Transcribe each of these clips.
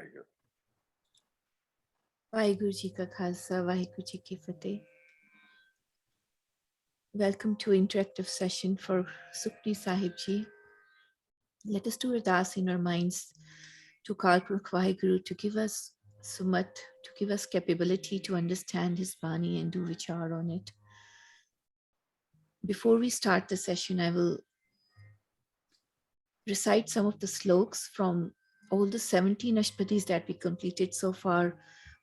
Vaheguru. Vaheguru Ji Ka Khalsa, Vaheguru Ji Ki Fateh. Welcome to interactive session for Sukhmani Sahib Ji. Let us do ardas in our minds to Kalpurukh Vaheguru to give us sumat, to give us capability to understand his Bani and do vichar on it. Before we start the session, I will recite some of the sloks from all the 17 Ashpadis that we completed so far.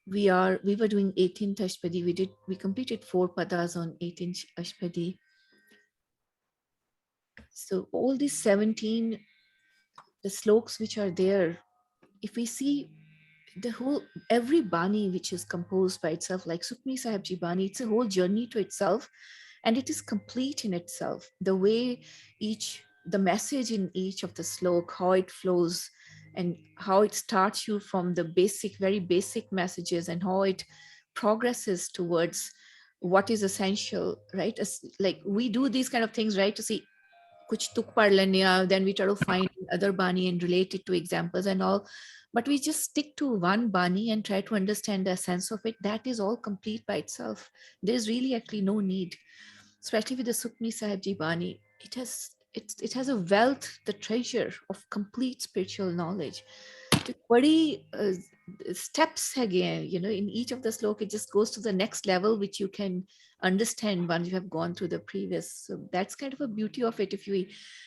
We were doing 18th Ashpadi. We completed 4 padas on 18th Ashpadi. So all these 17, the sloks which are there, if we see every Bani which is composed by itself, like Sukhmani Sahib Ji Bani, it's a whole journey to itself, and it is complete in itself. The way the message in each of the slok, how it flows, and how it starts you from the very basic messages, and how it progresses towards what is essential, right? Like we do these kind of things, right, to see kuch tuk pad lene, then we try to find other Bani and relate it to examples and all. But we just stick to one Bani and try to understand the essence of it. That is all complete by itself. There's really actually no need, especially with the Sukhmani Sahib Ji Bani. It has a wealth, the treasure of complete spiritual knowledge. Badi steps again, in each of the slok, it just goes to the next level, which you can understand once you have gone through the previous. So that's kind of a beauty of it. If you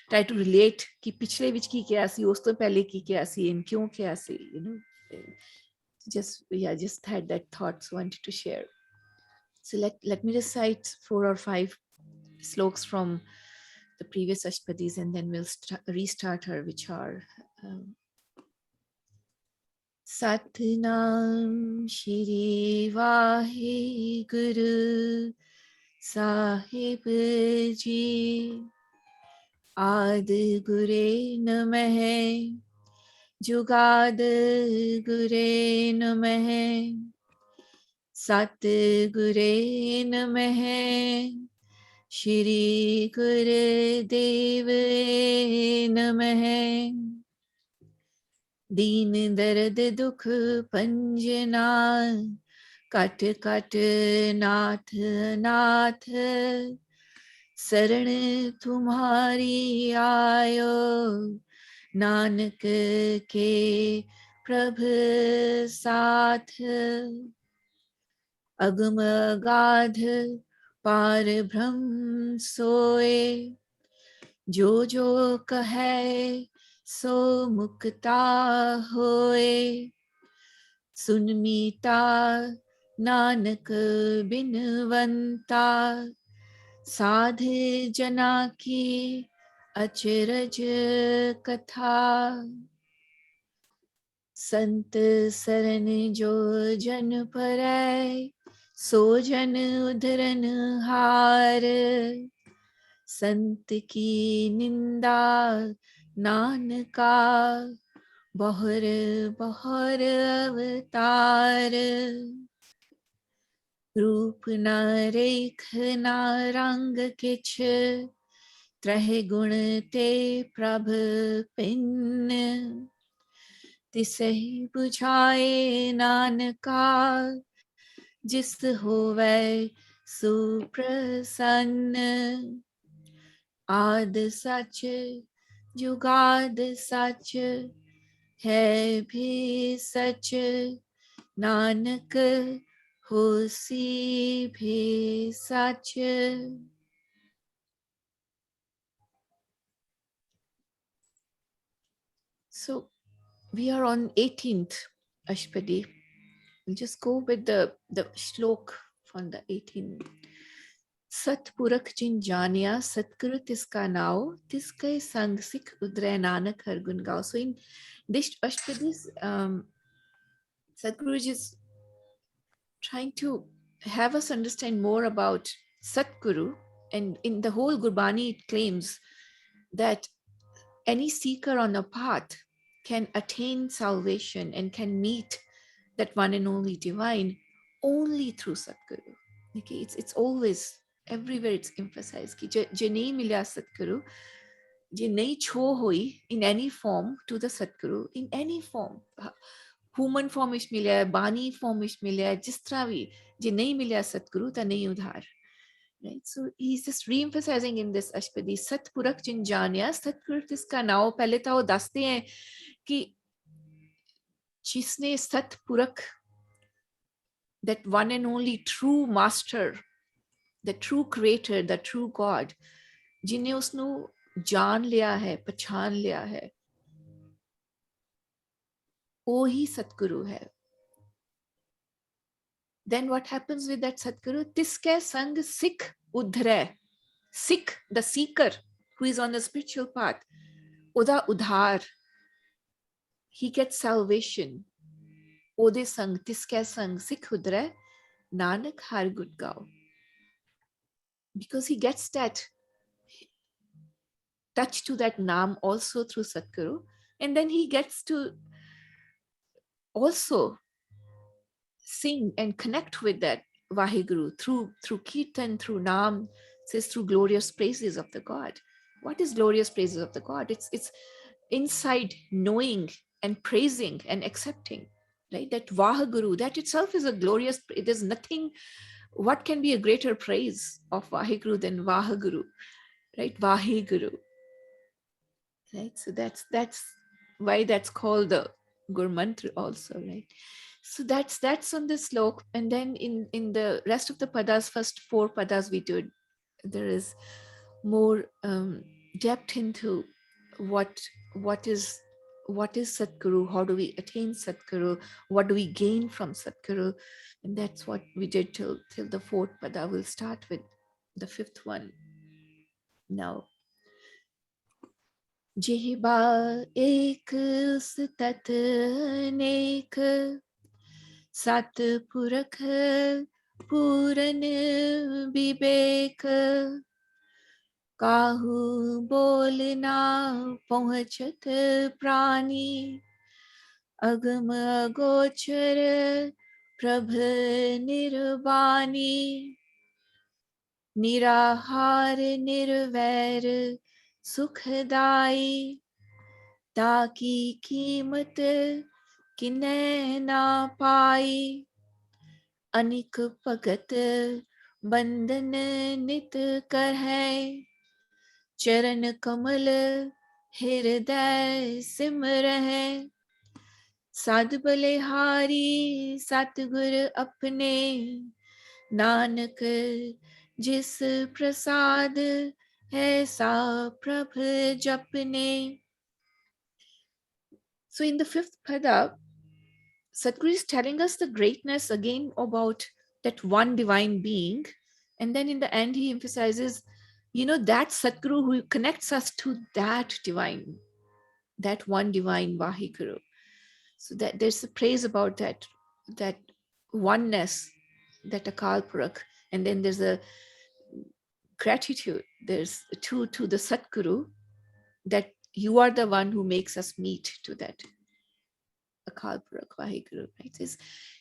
try to relate ki pichle vich ki kya si, us to pehle ki kya si, and kyun kya si, just had that thought, so wanted to share. So let me recite 4 or 5 sloks from the previous Ashpadis, and then we'll restart our vichar. Satnam Shri Vaheguru Sahib Ji Adi Gure Namah Jugad Gure Namah Sat Gure Namah Shri Guru Dev Namah दीन दर्द दुख पंजना cut cut नाथ नाथ शरण तुम्हारी आयो नानक के प्रभु साथ अगम गाध पार ब्रह्म सोए जो जो कहे सो मुक्ता होए सुन मीता नानक बिनवंता साध जना की अचरज कथा संत सरन जो जन परै सो जन उधरन हार संत की निंदा नानका बहुर बहुर अवतार रूप न रेख न रंग किछ त्रह गुण ते प्रभ पिन तिसहि बुझाए नानका जिस होवै सुप्रसन्न आद सच जुगाद सच है भी सच नानक होसी भी सच. So we are on 18th Ashpadi. We'll just go with the shlok from the 18th. Satpurakh jin janya satguru tiska nao tiske sang sikh udre nanak har gun gao. So in this Ashpadis, Sadhguru is trying to have us understand more about Satguru, and in the whole Gurbani it claims that any seeker on a path can attain salvation and can meet that one and only divine only through Satguru. Okay, it's always everywhere it's emphasized ki je nahi milya Satguru, je nahi chho hoi in any form to the Satguru, in any form, human form which मिलिया है, बानी form which मिलिया है, जिस तरह भी जे नहीं मिलिया सतगुरु ता नहीं उधार. Right? So he's just re-emphasizing in this Ashpadi, Satpurak jin janya, Satpurak इसका नाम पहले तो वो दसते हैं कि जिसने सतपुरख, that one and only true master, the true creator, the true God, जिन्हें उसने जान लिया है, पहचान लिया है, वो ही सतगुरु है. Then what happens with that Satguru? Tiske sang Sikh udhre. Sikh, the seeker who is on the spiritual path, Uda udhar, he gets salvation. Ode sang, tiske sang Sikh udhre, Nanak har good gao. Because he gets that touch to that Naam also through Satguru. And then he gets to also sing and connect with that Vaheguru through Kirtan, through Naam, says through glorious praises of the God. What is glorious praises of the God? It's inside knowing and praising and accepting, right? That Vaheguru, that itself is a glorious, there's nothing, what can be a greater praise of Vaheguru than Vaheguru, right? Vaheguru, right? So that's why that's called the Gur Mantra also, right? So that's on this slok. And then in the rest of the padas, first 4 padas we did, there is more depth into what is Satguru, how do we attain Satguru, what do we gain from Satguru, and that's what we did till the 4th pada. We'll start with the 5th one now. Jehba ek stat anek, Satpurakh Puran Vivek, Kahu bolna pahunchत prani, Agam agochar prabh nirbani, Nirahar nirvair sukhdayi, ताकी कीमत किन्ने ना पाई, अनिक भगत बंधन नित कर है, चरण कमल हृदय सिमर है, साध बलिहारी सतगुर अपने, नानक जिस प्रसाद है सा प्रभ जपने. So in the 5th pada, Sadhguru is telling us the greatness again about that one divine being. And then in the end, he emphasizes, that Sadhguru who connects us to that divine, that one divine Vaheguru. So that there's a praise about that oneness, that Akal Purakh. And then there's a gratitude. There's to the Sadhguru, that you are the one who makes us meet to that Akal Purakh Vaheguru, right? Says,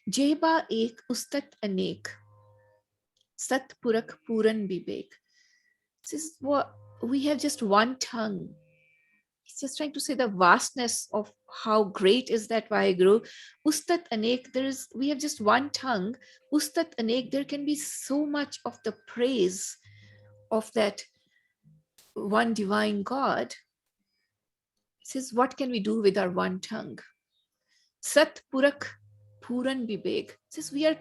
Jeba ek ustat anek, Sat Purakh Puran Vivek. Says, what we have just one tongue. He's just trying to say the vastness of how great is that Vaheguru. Ustat anek, we have just one tongue. Ustat anek, there can be so much of the praise of that one divine God. He says, what can we do with our one tongue? Sat Purakh Puran Vivek. Says we are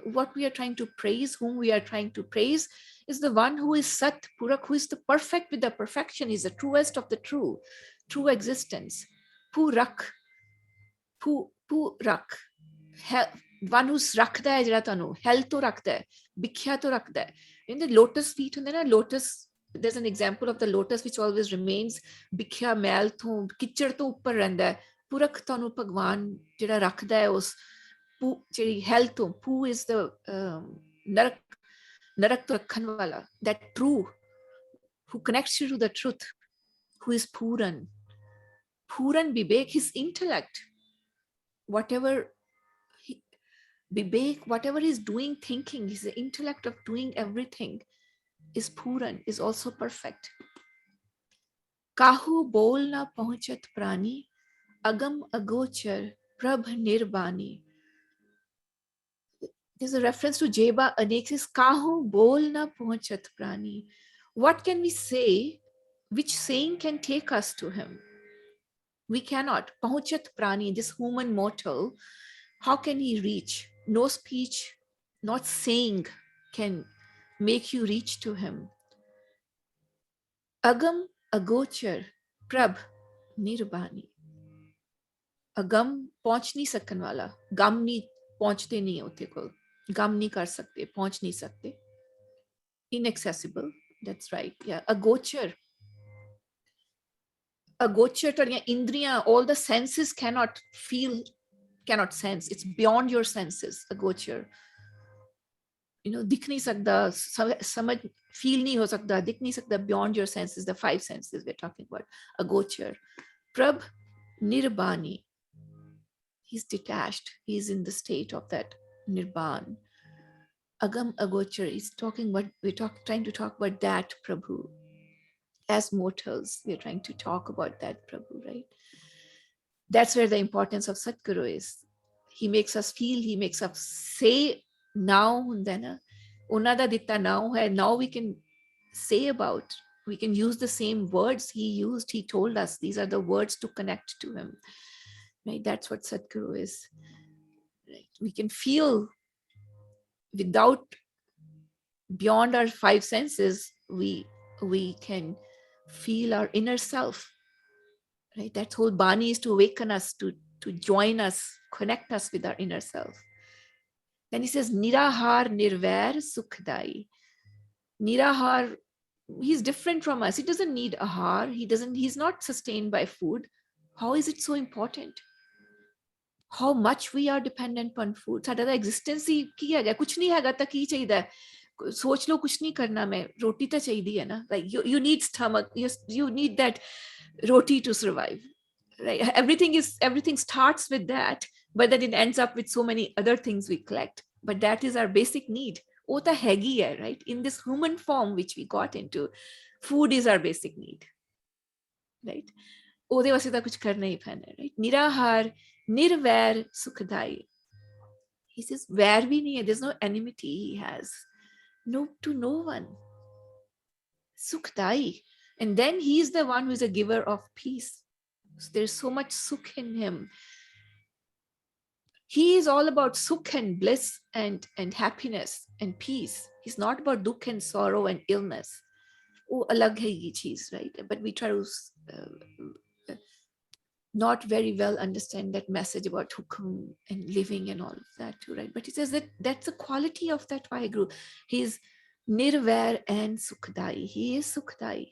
what we are trying to praise, whom we are trying to praise, is the one who is Sat Purakh, who is the perfect with the perfection, is the truest of the true existence. Purakh, Purakh, one who's rakhda hai jira tanu, health to rakhda hai, bhikhya to rakhda hai. In the lotus feet, and then a lotus, there's an example of the lotus which always remains bhikhya mail to kichad to uppar rehda hai. Purakh tanu Bhagwan jira rakhda hai us jehdi health to. Pu is the narak to rakhan wala, that true, who connects you to the truth, who is Puran. Puran Vivek, his intellect, whatever Vivek, whatever he's doing, thinking, his intellect of doing everything is Puran, is also perfect. Kahu bol na pahunchat prani, agam agochar Prabh Nirbani. There's a reference to Jeba Anek says, Kahu bol na pohchat prani. What can we say? Which saying can take us to him? We cannot. Pohchat prani, this human mortal, how can he reach? No speech, not saying can make you reach to him. Agam agochar, prabh nirbani. अगम पहुंच नहीं सकन वाला, गम नहीं पहुंचते नहीं होते को, गम नहीं कर सकते, पहुंच नहीं सकते, inaccessible. That's right. Yeah, agochar तो या इंद्रियां, all the senses cannot feel, cannot sense. It's beyond your senses. Agochar, दिख नहीं सकता, समझ फील नहीं हो सकता, दिख नहीं सकता, beyond your senses, the five senses we're talking about. Agochar. Prabh nirbani. He's detached. He's in the state of that nirban. Agam agochar is talking what trying to talk about that Prabhu. As mortals, we're trying to talk about that Prabhu, right? That's where the importance of Satguru is. He makes us feel, he makes us say now and then. Unada ditta now, and now we can say about, we can use the same words he used. He told us these are the words to connect to him. Right? That's what Satguru is. Right? We can feel without, beyond our five senses, we can feel our inner self, right? That whole bani is to awaken us, to join us, connect us with our inner self. Then he says nirahar nirvair sukhdai. Nirahar, he's different from us. He doesn't need ahar. He's not sustained by food. How is it so important? How much we are dependent on food. ਸਾਡਾ ਤਾਂ existence ਹੀ ਕੀ ਹੈਗਾ, ਕੁਝ ਨਹੀਂ ਹੈਗਾ ਤਾਂ ਕੀ ਚਾਹੀਦਾ, सोच लो कुछ नहीं करना, मैं रोटी तो चाहिए है ना, like you need stomach, you need that roti to survive, right? Everything starts with that, but then it ends up with so many other things we collect, but that is our basic need. वो तो हैगी है, right? In this human form which we got into, food is our basic need, right? ਉਹਦੇ ਵਾਸਤੇ ਤਾਂ ਕੁਝ ਕਰਨਾ ਹੀ ਪੈਣਾ, right? निराहार निर्वैर सुखदाई. He says where we need, there's no enmity he has, no, to no one. Sukhdai. And then he is the one who is a giver of peace. So there's so much sukh in him. He is all about sukh and bliss and happiness and peace. He's not about dukh and sorrow and illness. Oh, alag hai ye cheez, right? But we try to not very well understand that message about hukum and living and all of that too, right? But he says that that's the quality of that Vaheguru. He's nirvair and sukhdai. He is sukhdai.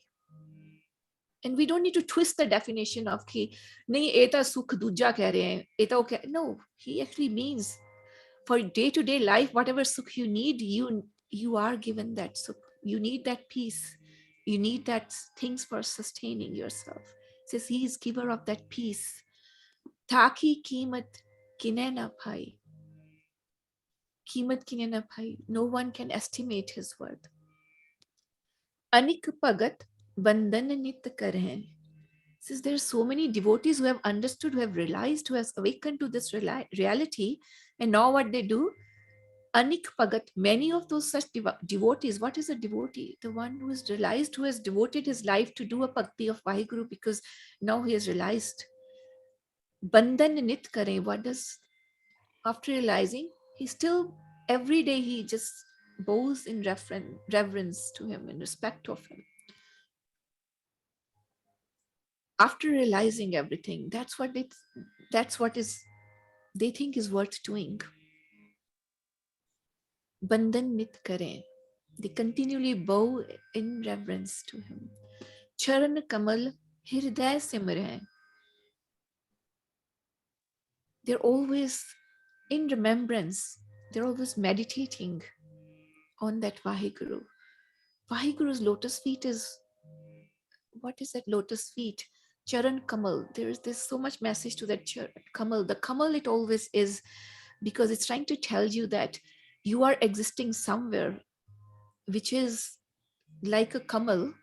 And we don't need to twist the definition of ki nahi eta sukh duja keh rahe hain, eta okay. No, he actually means for day-to-day life, whatever sukh you need, you are given that sukh. You need that peace. You need that things for sustaining yourself. It says he is giver of that peace. Taki कीमत किने na पाई. कीमत किने na pi. No one can estimate his worth. Anik pagat bandan nit karen. Since there are so many devotees who have understood, who have realized, who has awakened to this reality, and now what they do, Anik Pagat, many of those such devotees, what is a devotee? The one who has realized, who has devoted his life to do a bhakti of Vaheguru, because now he has realized. Bandhan nit kare, what does, after realizing, he still, every day he just bows in reverence to him, in respect of him. After realizing everything, that's what they think is worth doing. Bandhan nit kare. They continually bow in reverence to him. Charan kamal hirday simre. They're always in remembrance. They're always meditating on that Vaheguru. Vaheguru's lotus feet is, what is that lotus feet? Charan kamal. There's so much message to that kamal. The kamal, it always is, because it's trying to tell you that you are existing somewhere which is like a kamal,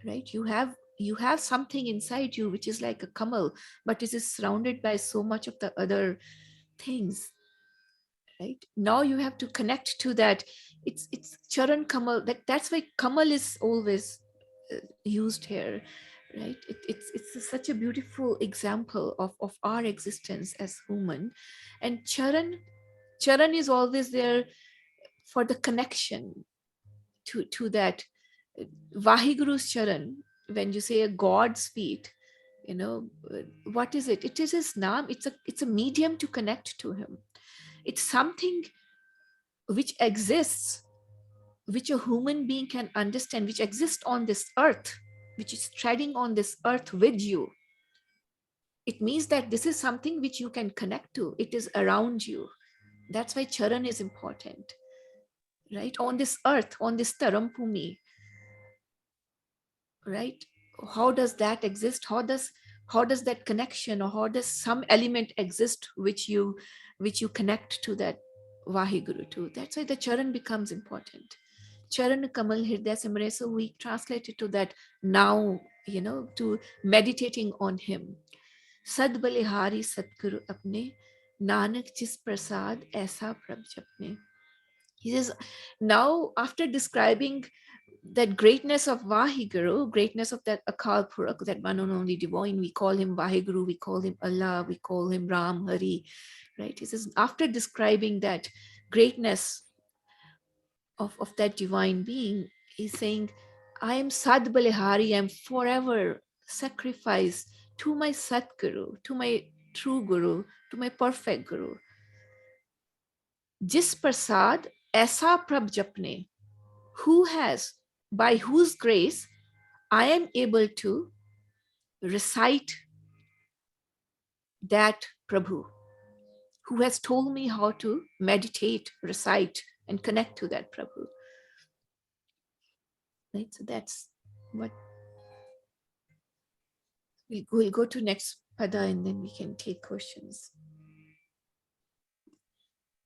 right? You have You have something inside you which is like a kamal, but it is surrounded by so much of the other things, right? Now you have to connect to that. It's charan kamal. That's why kamal is always used here, right? It's such a beautiful example of our existence as human. And charan is always there for the connection to that Vahiguru's charan. When you say a God's feet, you know, what is it? It is his naam. It's a medium to connect to him. It's something which exists, which a human being can understand, which exists on this earth, which is treading on this earth with you. It means that this is something which you can connect to. It is around you. That's why charan is important, right? On this earth, on this tarampumi, right? How does that exist? How does that connection, or how does some element exist which you connect to that Vahiguru to? That's why the charan becomes important. Charan Kamal Hridaya Simre. So we translate it to that now, to meditating on him. Sad Balihari Satguru Apne, Nanak Jis Prasad Aisa Prabh Japne. He says, now after describing that greatness of Vahiguru, greatness of that Akal Purak, that one and only divine, we call him Vahiguru, we call him Allah, we call him Ram, Hari, right? He says, after describing that greatness of that divine being, he's saying, I am Sad Balihari, I am forever sacrificed to my Satguru, to my true Guru, to my perfect Guru. Jis Prasad Aisa Prabh Japne, who has, by whose grace, I am able to recite that Prabhu, who has told me how to meditate, recite, and connect to that Prabhu. Right? So that's what we'll go to next pada, and then we can take questions.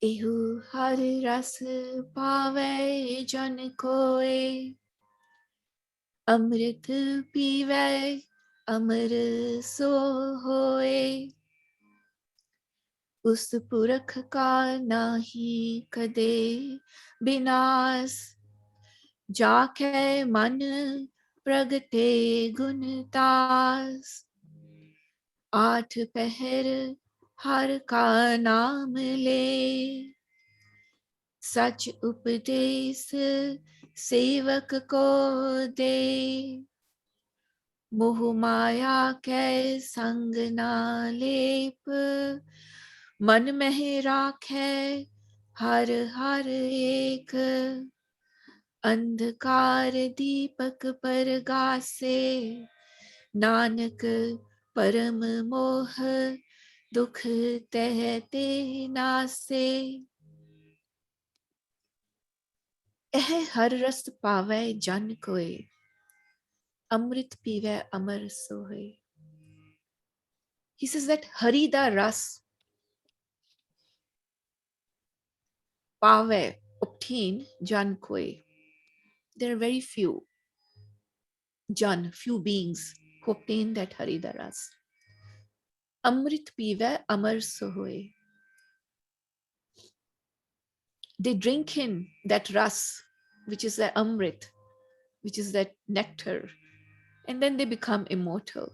Ehu hari ras pave jan koe, amrit pive amar so hoe. उस पुरख का नाही कदे बिनास, जाके मन प्रगटे गुणतास। आठ पहर हर का नाम ले, सच उपदेश सेवक को दे। मोह माया के संग ना लेप, मन में राखे हर हर एक। अंधकार दीपक पर गासे, नानक परम मोह दुख तहते नासे। एह हर रस पावे जन कोय, अमृत पीवे अमर सोहे. He says that Harida Ras, Pave, obtain, Jan Koi. There are very few Jan, few beings who obtain that Harida Ras. Amrit Pive Amar Sohoe. They drink in that Ras, which is the Amrit, which is that nectar, and then they become immortal.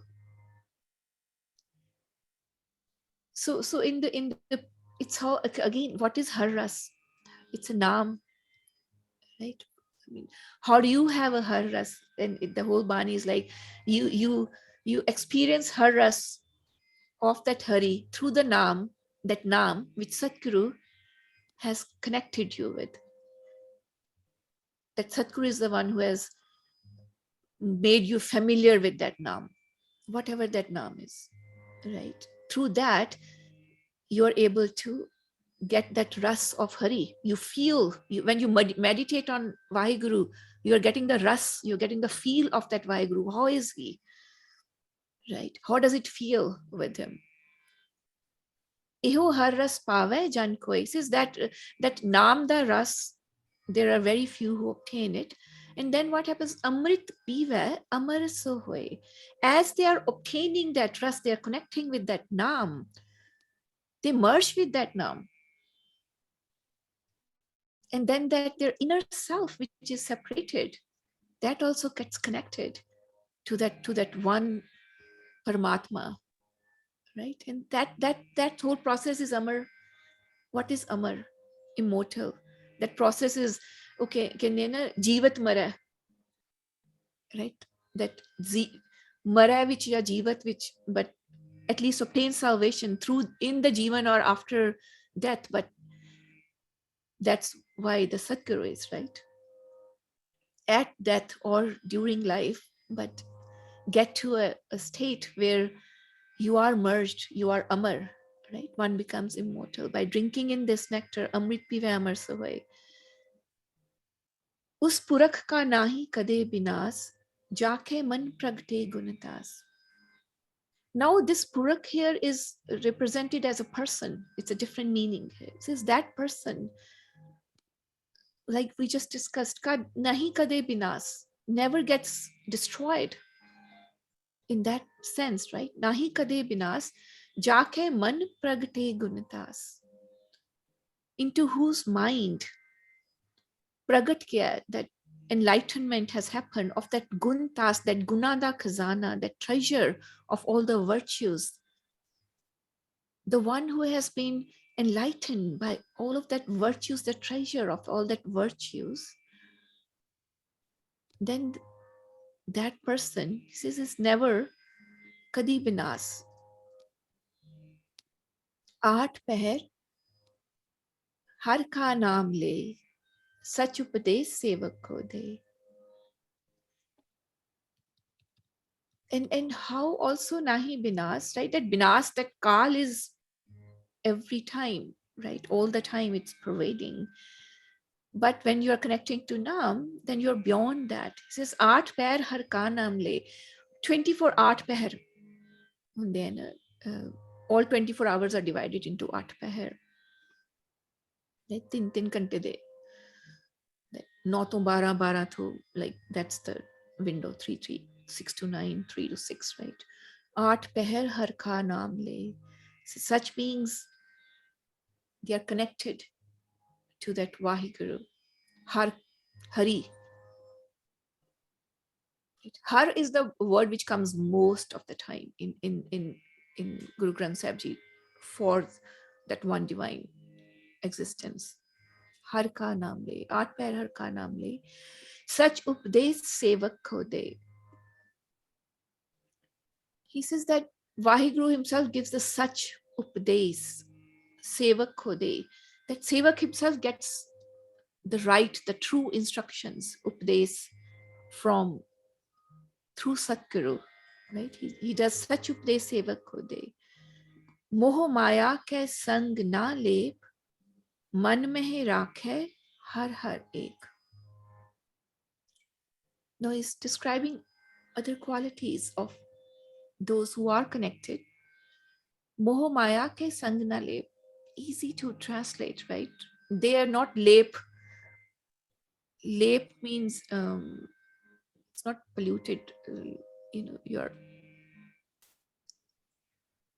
So in the it's how, again, what is Har Ras? It's a Naam, right? I mean, how do you have a Har Ras? And the whole Bani is like, you experience Har Ras of that Hari through the Naam, that Naam which Satguru has connected you with. That Satguru is the one who has made you familiar with that Naam, whatever that Naam is, right? Through that, you're able to get that ras of Hari. You feel, when you meditate on Vaheguru, you're getting the ras, you're getting the feel of that Vaheguru. How is he? Right? How does it feel with him? Eho har ras pave jan koi. Says that Naam da ras, there are very few who obtain it. And then what happens? Amrit pive amar so hoy. As they are obtaining that rasa, they are connecting with that nam. They merge with that nam. And then that their inner self, which is separated, that also gets connected to that one Paramatma, right? And that whole process is Amar. What is Amar? Immortal. That process is okay. Can Jivat Mara, right? That Mara which ya Jivat which, but at least obtain salvation through in the Jivan or after death. But that's why the Satguru is, right? At death or during life, but get to a state where you are merged, you are Amar, right? One becomes immortal by drinking in this nectar, Amrit pive Amar savai. उस पुरख का नाही कदे विनाश जाके मन प्रगटे गुणतास. Now this purak here is represented as a person. It's a different meaning here. It says that person, like we just discussed, ka nahi kade binas, never gets destroyed. In that sense, right? Nahi kade binas, jaake man pragte gunatas. Into whose mind pragat kiya, that enlightenment has happened of that guntas, that gunada khazana, that treasure of all the virtues. The one who has been enlightened by all of that virtues, the treasure of all that virtues, then that person, he says, is never kadi binas. Aat peher har ka naam le, sach upadesh sevak ko de. And how also nahi binas, right? That binas, that kal is every time, right? All the time it's pervading. But when you are connecting to Nam, then you're beyond that. He says, Aat pair har ka naam le. 24 aat pair. And then all 24 hours are divided into aat pair. Tin tin kante de. 9 to 12, 12 to, like that's the window, 3, 3, 6 to 9, 3 to 6, right? Aat pair har ka naam le. So such beings, they are connected to that Vahiguru. Har, Hari. Har is the word which comes most of the time in Guru Granth Sahib Ji for that one divine existence. Har ka naam le, aat pair har ka naam le, sach updesh sevak ko de. He says that Vahiguru himself gives the such updesh, sevak ko de. That sevak himself gets the right, the true instructions, updesh, from through Satguru, right? He does such updesh sevak ko de. मोह माया के संग ना लेप, मन में ही राखे हर हर एक. Now he's describing other qualities of those who are connected. Moho maya ke sang na lep. Easy to translate, right? They are not lep. Lep means it's not polluted.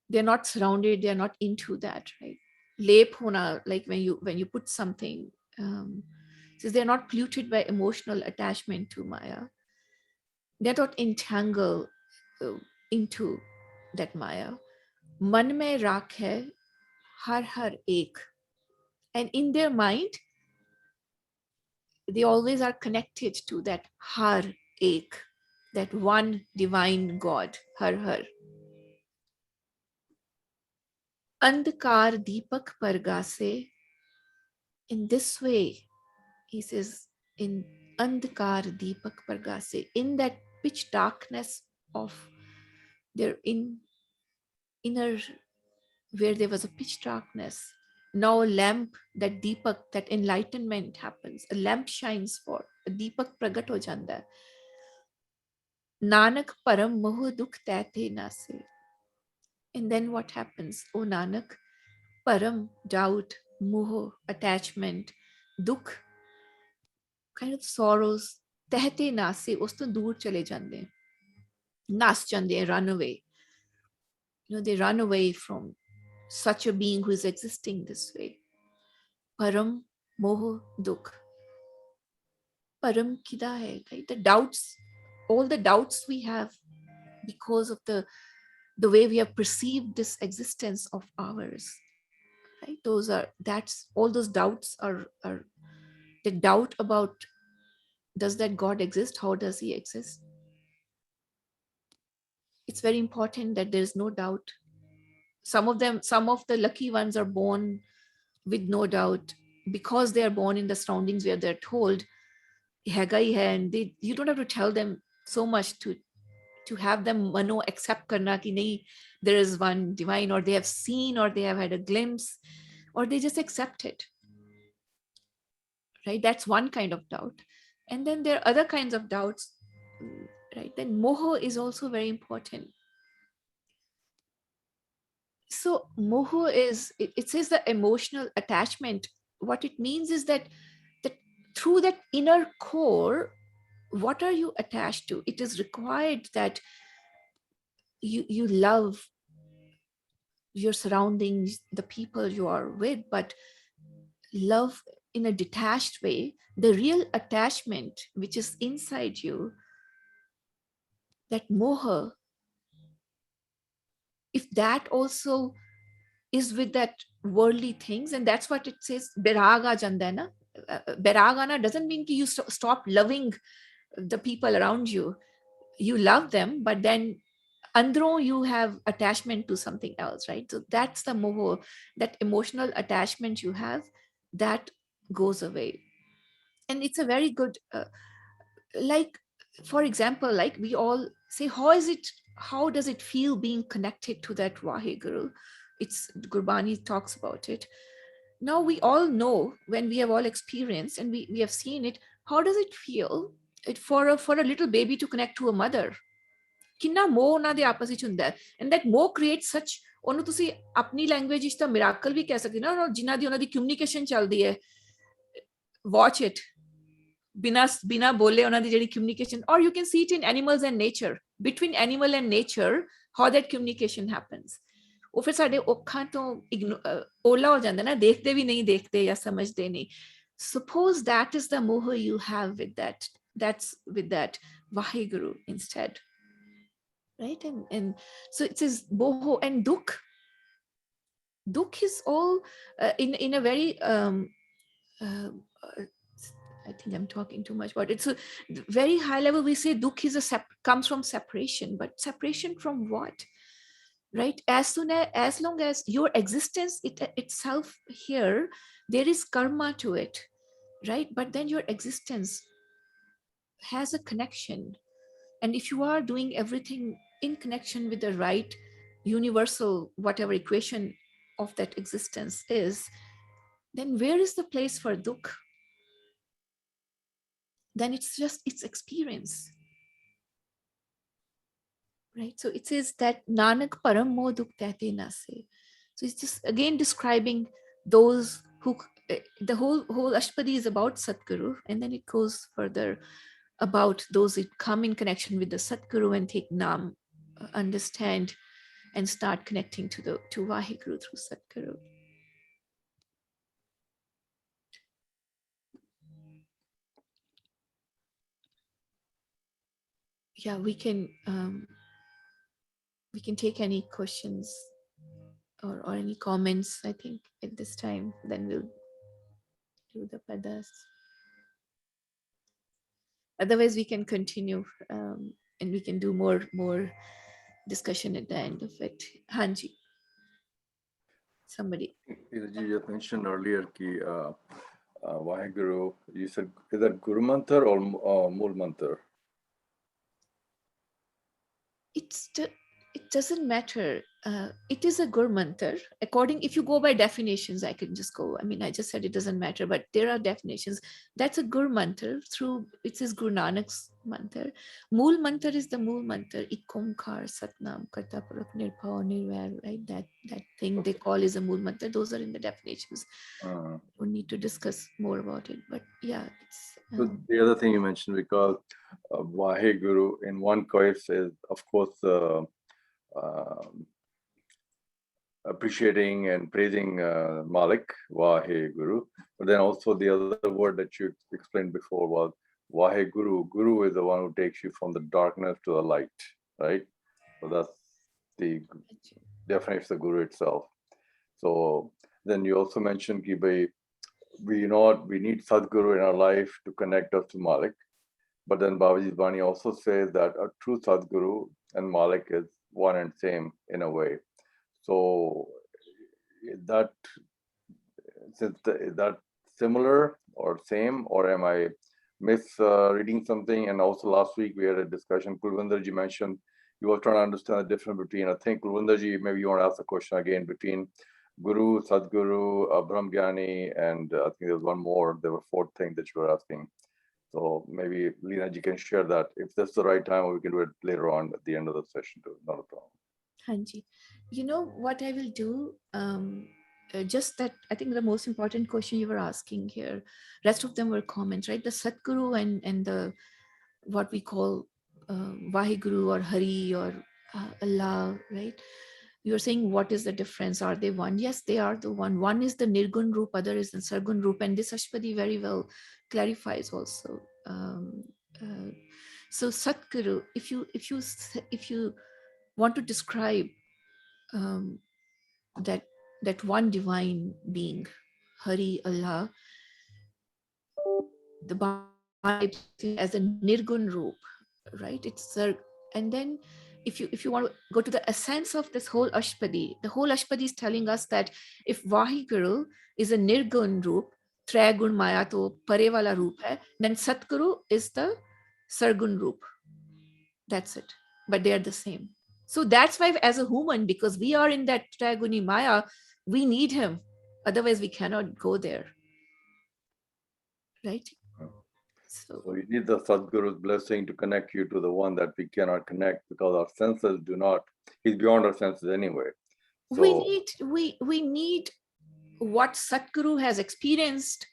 They're not surrounded. They're not into that, right? Lep hona, like when you put something. Says they're not polluted by emotional attachment to Maya. They're not entangled into that Maya. Man mein rakh hai har har ek. And in their mind, they always are connected to that har ek, that one divine God, har har. Andhkar deepak pargase. In this way, he says, in Andhkar deepak pargase, in that pitch darkness of their inner, where there was a pitch darkness, now a lamp, that deepak, that enlightenment happens. A lamp shines forth, a deepak pragat ho janda hai. Nanak param moh dukh taite nase. And then what happens? O Nanak, param, doubt, moh, attachment, dukh, kind of sorrows, tehte nase us to dur chale jande, nas jande, run away. They run away from such a being who is existing this way. Param moh dukh. Param kida hai, right? The doubts, all the doubts we have because of the way we have perceived this existence of ours, right? That's all those doubts are the doubt about, does that God exist? How does he exist? It's very important that there is no doubt. Some of the lucky ones are born with no doubt because they are born in the surroundings where they're told "Hega hi hai," and you don't have to tell them so much to have them mano accept karna ki nahi, there is one divine, or they have seen, or they have had a glimpse, or they just accept it, right? That's one kind of doubt. And then there are other kinds of doubts, right? Then moho is also very important. So moho is, it says the emotional attachment. What it means is that through that inner core, what are you attached to? It is required that you love your surroundings, the people you are with, but love in a detached way. The real attachment which is inside you, that moha, if that also is with that worldly things, and that's what it says, beraga jandana. Beragana doesn't mean you stop loving the people around you. You love them, but then andro you have attachment to something else, right? So that's the moho, that emotional attachment you have, that goes away. And it's a very good like, for example, like we all say, how does it feel being connected to that Vaheguru? It's Gurbani talks about it. Now we all know, when we have all experienced and we have seen it, how does it feel for a little baby to connect to a mother? ਕਿੰਨਾ ਮੋਹ ਉਹਨਾਂ ਦੇ ਆਪਸ ਵਿੱਚ ਹੁੰਦਾ ਹੈ, and that ਮੋਹ creates such, ਉਹਨੂੰ ਤੁਸੀਂ ਆਪਣੀ ਲੈਂਗੁਏਜ ਵਿੱਚ ਤਾਂ ਮਿਰਾਕਲ ਵੀ ਕਹਿ ਸਕਦੇ ਨਾ, ਜਿਨ੍ਹਾਂ ਦੀ ਉਹਨਾਂ ਦੀ ਕਮਿਊਨੀਕੇਸ਼ਨ ਚੱਲਦੀ ਹੈ, watch it, ਬਿਨਾ ਬੋਲੇ ਉਹਨਾਂ ਦੀ ਜਿਹੜੀ communication, or you can see it in animals and nature, between animal and nature, how that communication happens. ਉਹ ਫਿਰ ਸਾਡੇ ਅੱਖਾਂ ਤੋਂ ਓਲਾ ਹੋ ਜਾਂਦਾ ਨਾ, ਦੇਖਦੇ ਵੀ ਨਹੀਂ ਦੇਖਦੇ ਜਾਂ ਸਮਝਦੇ ਨਹੀਂ. Suppose that is the moha you have with that's with that Vaheguru instead, right? And so it says boho and dukh is all in a very uh, I think I'm talking too much about it. So very high level, we say dukh is comes from separation, but separation from what? Right? As long as your existence itself here, there is karma to it, right? But then your existence has a connection. And if you are doing everything in connection with the right universal, whatever equation of that existence is, then where is the place for dukh? Then it's just its experience, right? So it says that Nanak param moh dukh tehte na se. So it's just again describing those who, the whole Ashtapadi is about Satguru, and then it goes further about those who come in connection with the Satguru and take Nam, understand and start connecting to Vaheguru through Satguru. Yeah, we can take any questions or any comments, I think, at this time. Then we'll do the padas. Otherwise, we can continue and we can do more discussion at the end of it. Hanji, somebody. You mentioned earlier ki Vaheguru, you said, is that Guru Mantar or Mool Mantar? It doesn't matter. it is a Gur mantra. According, if you go by definitions, I can just go. I mean, I just said it doesn't matter, but there are definitions. That's a Gur mantra through, it is Guru Nanak's mantra. Mool mantra is the Mool mantra. Ikomkar, Satnam, Karta, Purakh, Nirbhav, Nirvair, right? That thing they call is a Mool mantra. Those are in the definitions. We need to discuss more about it. But yeah, it's... So the other thing you mentioned, because Vaheguru in one case is, of course, appreciating and praising Malik, Vaheguru. But then also the other word that you explained before was Vaheguru. Guru is the one who takes you from the darkness to the light, right? So that's the definition of the Guru itself. So then you also mentioned ki bhai, we need Sadguru in our life to connect us to Malik. But then Babaji's Bani also says that a true Sadguru and Malik is one and same in a way. So is that similar or same, or am I misreading something? And also last week we had a discussion. Kulvinderji mentioned you were trying to understand the difference between, I think Kulvinderji, maybe you want to ask the question again, between Guru, Sadguru, Brahmgyani, and I think there's one more. There were four things that you were asking. So maybe Leena ji can share that if that's the right time, or we can do it later on at the end of the session too. Not a problem. Hanji, you know what I will do? Just that, I think the most important question you were asking here, rest of them were comments, right? The Satguru and the what we call Vaheguru or Hari or Allah, right? You're saying what is the difference? Are they one? Yes, they are the one. One is the Nirgun Roop, other is the Sargun Roop, and this Ashpadi very well clarifies also. So Satguru, if you want to describe that one divine being, Hari, Allah, the Bani as a Nirgun Roop, right? And then if you want to go to the essence of this whole Ashpadi, the whole Ashpadi is telling us that if Vaheguru is a Nirgun Roop, Tragun Maya to Pare wala Roop hai, then Satguru is the Sargun Roop. That's it. But they are the same. So that's why as a human, because we are in that Traguni Maya, we need him. Otherwise we cannot go there. Right? So you need the Sadguru's blessing to connect you to the one that we cannot connect, because our senses do not. He's beyond our senses anyway. So we need what Sadguru has experienced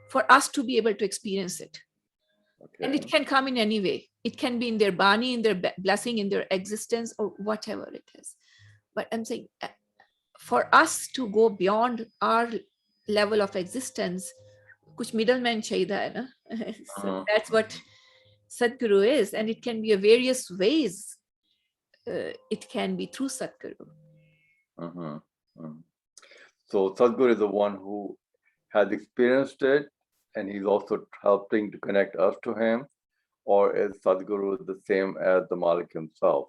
for us to be able to experience it. Okay. And it can come in any way. It can be in their Bani, in their blessing, in their existence, or whatever it is. But I'm saying for us to go beyond our level of existence, kuch middleman chahiye hai na? So that's what Sadguru is. And it can be a various ways. It can be through Sadguru. So Sadguru is the one who has experienced it, and he's also helping to connect us to him. Or is Sadguru the same as the Malik himself?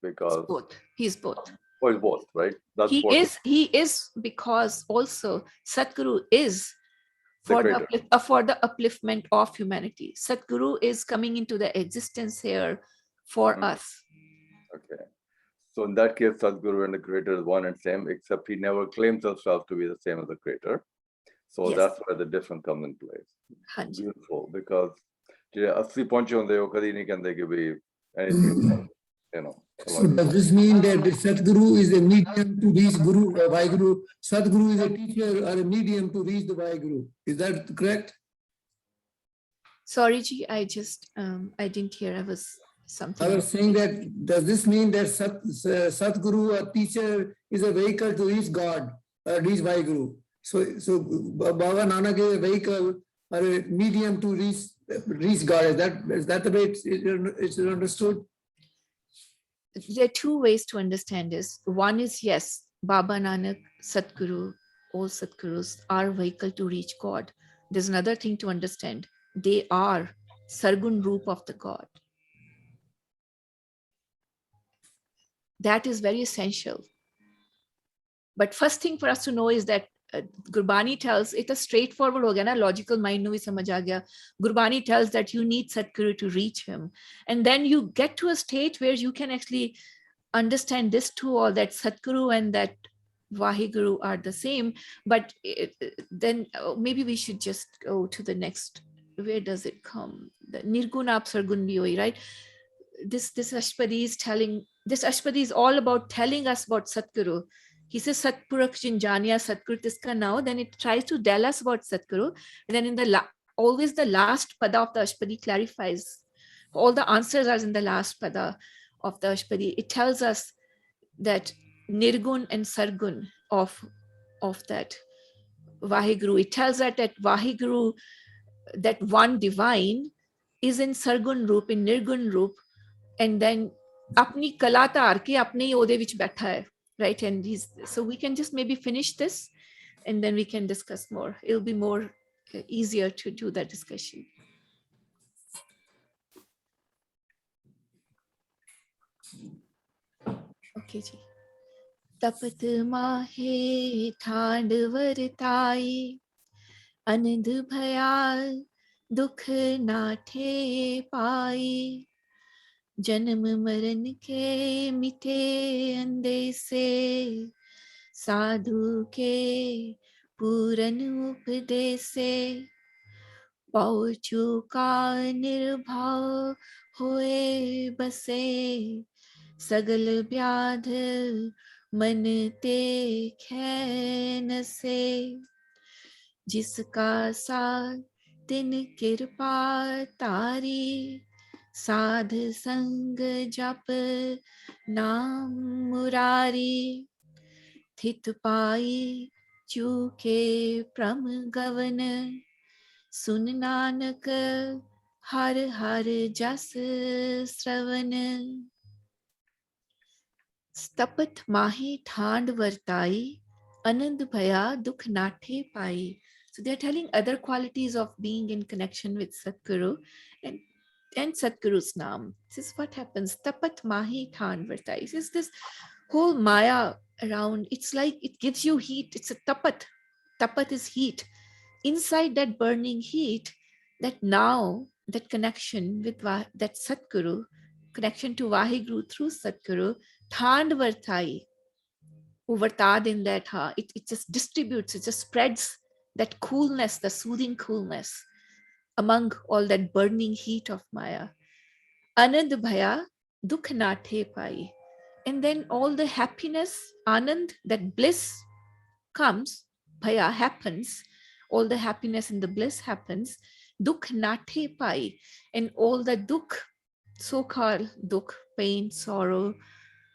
Because he's both. Oh, he's both, right? That's he is because also Sadguru is for the upliftment of humanity. Sadguru is coming into the existence here for us. Okay. So in that case, Sadguru and the Creator is one and same, except he never claims himself to be the same as the Creator. So that's where the difference comes in place. Beautiful, because asli ponche hunde ho kadi nahi kande ki bhai anything, you know. So does this mean that the Sadguru is a medium to reach Guru, Vaheguru? Sadguru is a teacher or a medium to reach the Vaheguru. Is that correct? Sorry, Ji, I just I didn't hear. I was saying that, does this mean that Sadguru, a teacher, is a vehicle to reach God, reach Vaheguru? So Baba Nanak is a vehicle or a medium to reach God. Is that the way it's understood? There are two ways to understand this. One is, yes, Baba Nanak, Sadguru, all Sadgurus are vehicle to reach God. There's another thing to understand. They are Sargun Roop of the God. That is very essential. But first thing for us to know is that Gurbani tells, it is straightforward ho gaya na, logical mind nu bhi samajh aa gaya. Gurbani tells that you need Sadguru to reach him. And then you get to a state where you can actually understand this too, or that Satguru and that Vaheguru are the same. But then maybe we should just go to the next. Where does it come? The Nirgun Apsargun Bhoi, right? This Ashpadi is telling, this Ashpadi is all about telling us about Satguru. He says Satpurak Jinjaniya Satguru Tiska now. Then it tries to tell us about Satguru. And then in the always the last pada of the Ashpadi clarifies. All the answers are in the last pada of the Ashpadi. It tells us that Nirgun and Sargun of that Vaheguru. It tells us that Vaheguru, that one divine, is in Sargun Roop, in Nirgun Roop, and then apni kala taar ke apne hi ode vich baitha hai, right? And so we can just maybe finish this and then we can discuss more. It'll be more easier to do that discussion. Okay ji. Tapat mahe thand vartai, anand bhaya dukh naathe pai, जन्म मरण के मिटे अंदेसे, साधु के पूरन उपदेसे, पहुँचू का निर्भाव होए बसे, सगल व्याध मन ते खैन से, जिसका साथ तिन कृपा तारी, साध संग जप नाम मुरारी, थित पाई चूके प्रम गवन, सुन नानक हर हर जस श्रवण, स्तपत माही ठांड वर्ताई, anand bhaya dukh naathe pai. So they're telling other qualities of being in connection with Satguru and Satguru's Naam. This is what happens. Tapat mahi than vartai. This is this whole Maya around. It's like it gives you heat. It's a tapat. Tapat is heat. Inside that burning heat, that now, that connection with that Satguru, connection to Vaheguru through Satguru, thand vartai. Vartad in that, it just distributes, it just spreads that coolness, the soothing coolness among all that burning heat of Maya. Anand bhaya dukh naathe pai. And then all the happiness, anand, that bliss comes, bhaya happens, all the happiness and the bliss happens, dukh naathe pai. And all the dukh, so-called dukh, pain, sorrow,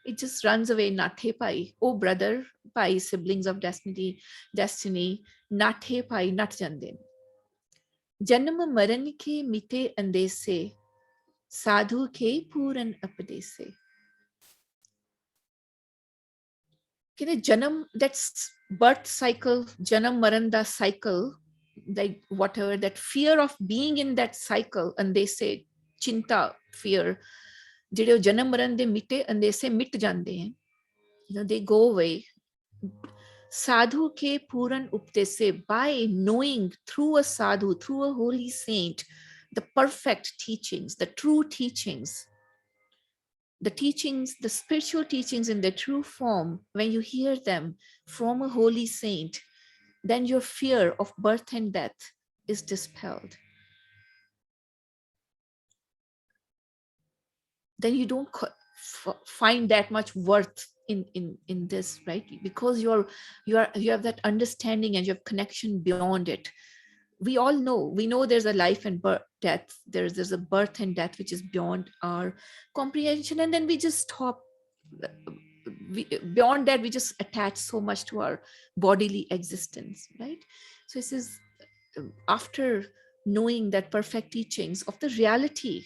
it just runs away, nathe pai. Oh brother, pai, siblings of destiny, nathe pai, nat jande. Janam maran ke mite andese, sadhu ke puran apadese. Janam, that's birth cycle, janam maranda cycle, like whatever, that fear of being in that cycle, and they say chinta, fear, ਜਿਹੜੇ ਜਨਮ ਮਰਨ ਦੇ ਮਿਟੇ ਅੰਦੇਸੇ ਮਿਟ ਜਾਂਦੇ ਹਨ, they go away. Sadhu ke puran updese, by knowing through a sadhu, through a holy saint, the perfect teachings, the true teachings, the spiritual teachings in their true form, when you hear them from a holy saint, then your fear of birth and death is dispelled. Then you don't find that much worth in this, right? Because you have that understanding and you have connection beyond it. We all know, there's a life and death. There's a birth and death which is beyond our comprehension, and then we just stop. Beyond that, we just attach so much to our bodily existence, right? So this is after knowing that perfect teachings of the reality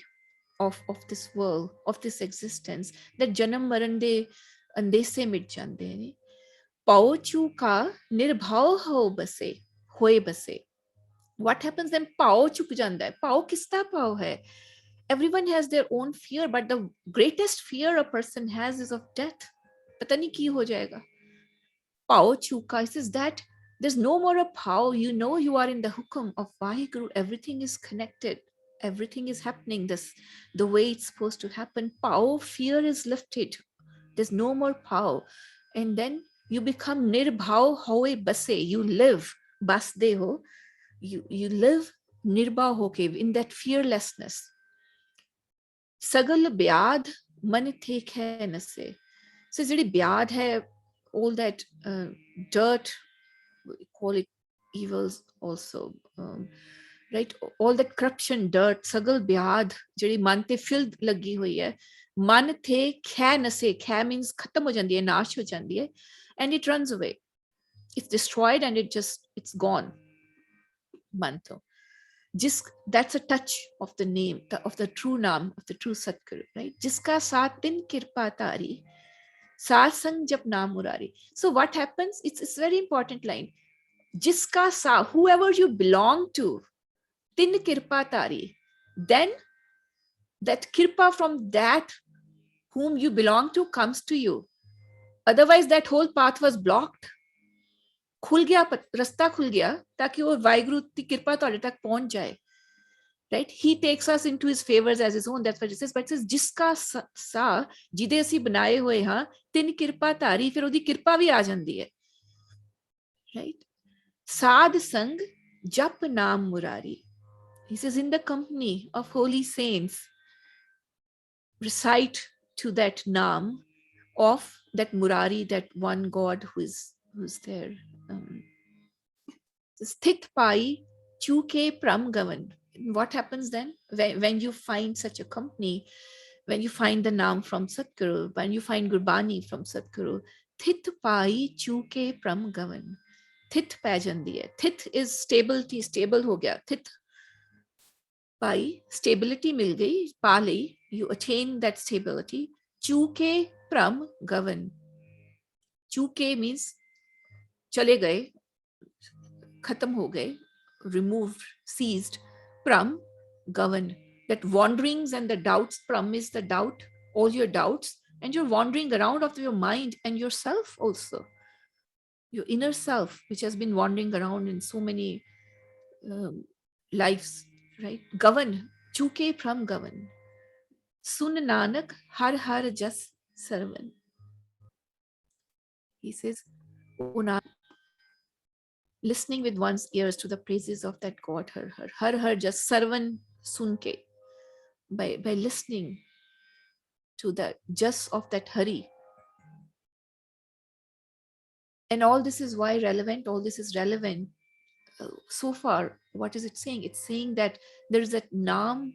of this world, of this existence, that janam maran de andese mit jande ne, pauchu ka nirbhav ho base, hoye base. What happens then? Pao chuk janda hai. Pao kista pao hai? Everyone has their own fear, but the greatest fear a person has is of death. Pata nahi ki ho jayega. Pao chuka, it says that there's no more a pao. You are in the hukum of Vaheguru. Everything is connected. Everything is happening the way it's supposed to happen. Pao, fear is lifted. There's no more bhav. And then you become nirbhav hoye base. You live, basde ho. You live nirbhav hoke, in that fearlessness. Sagal byad man thek hai nase. So jehdi byad hai, all that dirt, we call it evils also, right? All that corruption, dirt, sagal byad jehdi man te filled lagi hui hai, man the khai nase. Khai means khatam ho jandi hai, nash ho jandi hai, and it runs away. It's destroyed and it's gone. Man to. That's a touch of the name, of the true naam, of the true Satguru, right? Jiska saath din kirpa tari, saat sang jap naam murari. So what happens? It's a very important line. Jiska sa, whoever you belong to, tin kirpa tari, then that kirpa from that whom you belong to comes to you. Otherwise, that whole path was blocked. खुल गया, रास्ता खुल गया ताकि वो वाहिगुरु की कृपा ਤੁਹਾਡੇ तक पहुंच जाए. Right? He takes us into his favors as his own. That's what it says. But it says, जिसका सा, ਜਿਹਦੇ ਅਸੀਂ ਬਣਾਏ ਹੋਏ ਹਾਂ, ਤਿੰਨ ਕਿਰਪਾ ਧਾਰੀ, ਫਿਰ ਉਹਦੀ ਕਿਰਪਾ ਵੀ ਆ ਜਾਂਦੀ ਹੈ. Right? ਸਾਧ ਸੰਗ ਜਪ ਨਾਮ Murari. He says, in the company of holy saints, recite to that naam of that Murari, that one God who's there. Sthit pai chuke pram gavan. What happens then? When you find such a company, when you find the naam from Satguru, when you find Gurbani from Satguru, thit pai chuke pram gavan. Thit pੈ ਜਾਂਦੀ ਹੈ. Thit is stability, stable ਹੋ ਗਿਆ. Thit pai, stability ਮਿਲ ਗਈ, ਪਾ ਲਈ, you attain that stability. Chuke pram gavan. Chuke means चले गए, खत्म हो गए, removed, ceased. Pram, govern. That wanderings and the doubts, pram is the doubt, all your doubts, and you're wandering around of your mind and yourself also. Your inner self, which has been wandering around in so many lives, right? Govern, chuke pram govern. Sun Nanak har har jas sarvan. He says, listening with one's ears to the praises of that God, har just sarvan sunke, by listening to the just of that Hari. And all this is why relevant, all this is relevant. So far, what is it saying? It's saying that there is that naam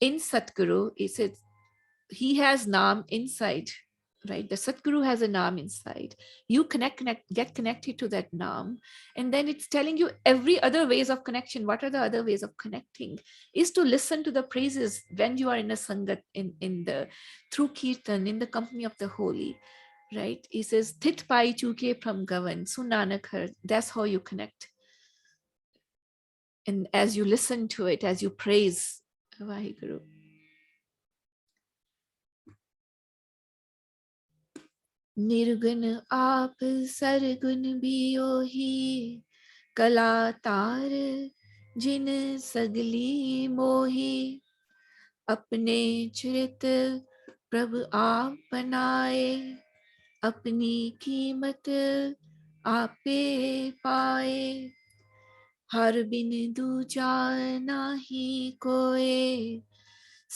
in Satguru. It says he has naam inside, right? The Satguru has a naam inside. You get connected to that naam, and then it's telling you every other ways of connection. What are the other ways of connecting? Is to listen to the praises when you are in a sangat, in the through kirtan, in the company of the holy, right? He says, "Thit pai chuke from gavan, sunanak har." That's how you connect. And as you listen to it, as you praise Vaheguru. निर्गुण आप सरगुण बियोही, कला तार जिन सगली मोही, अपने चरित प्रभु आप बनाए, अपनी कीमत आपे पाए, हर बिन दूजा नाही कोय,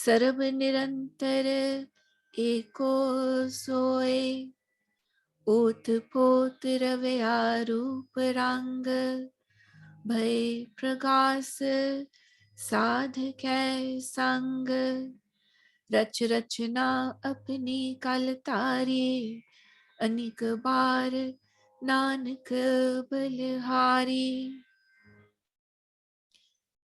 सर्व निरंतर एको सोए, ओत पोत रवे आरूप रंग, भय प्रगास साध कै संग, रच रचना अपनी कल तारी, अनिक बार नानक बलिहारी.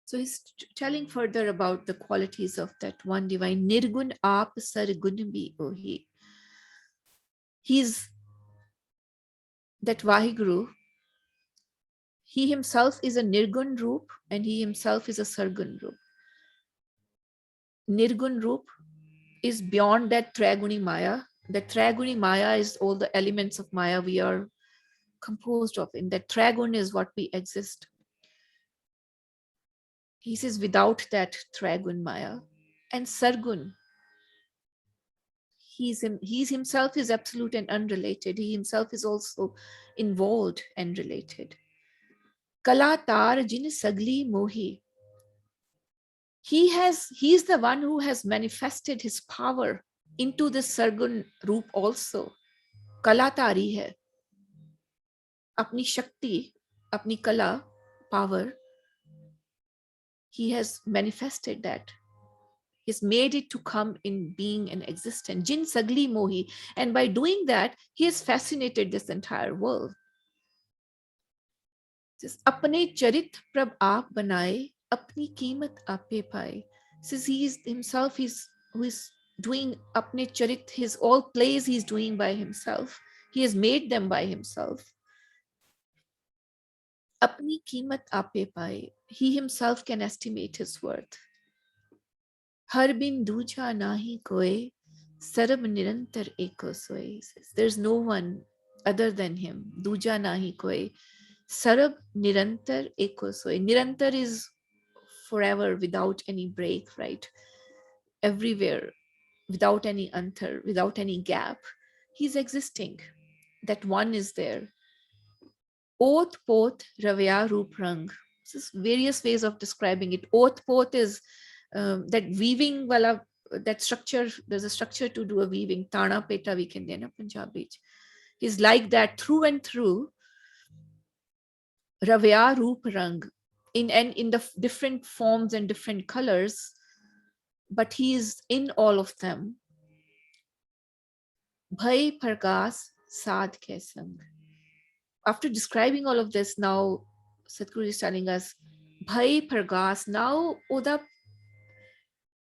So he's telling further about the qualities of that one divine. Nirgun aap sargun bhi ohi. He's that Vaheguru. He himself is a Nirgun Roop and he himself is a Sargun Roop. Nirgun Roop is beyond that Traguni Maya. The Traguni Maya is all the elements of Maya we are composed of. In that Tragun is what we exist. He says without that Tragun Maya. And Sargun, He's himself is absolute and unrelated. He himself is also involved and related. Kalatar jin sagli mohi. He's the one who has manifested his power into this Sargun Roop also. Kalatari hai. Apni Shakti, apni Kala, power, he has manifested that. He's made it to come in being and existence. Jin Sagli Mohi. And by doing that, he has fascinated this entire world. Says, Apne charit prab aap banaye, apni कीमत आपे पाए. Says he is himself, who is doing apne charit, his all plays he's doing by himself. He has made them by himself. Apni कीमत आपे पाए. He himself can estimate his worth. Har bin duja nahi koi, sarab nirantar eko soy. There's no one other than him. Duja nahi koi, sarab nirantar eko soy. Nirantar is forever, without any break, right? Everywhere, without any antar, without any gap. He's existing. That one is there. Oth poth ravya roop rang. This is various ways of describing it. Oth poth is that weaving wala, that structure. There's a structure to do a weaving. Tana peta we can do na Punjabi. He's like that through and through. Ravya roop rang, in the different forms and different colors, but he is in all of them. Bhai pargas sad ke sang. After describing all of this, now Sadhguru is telling us, Bhai pargas, now Oda,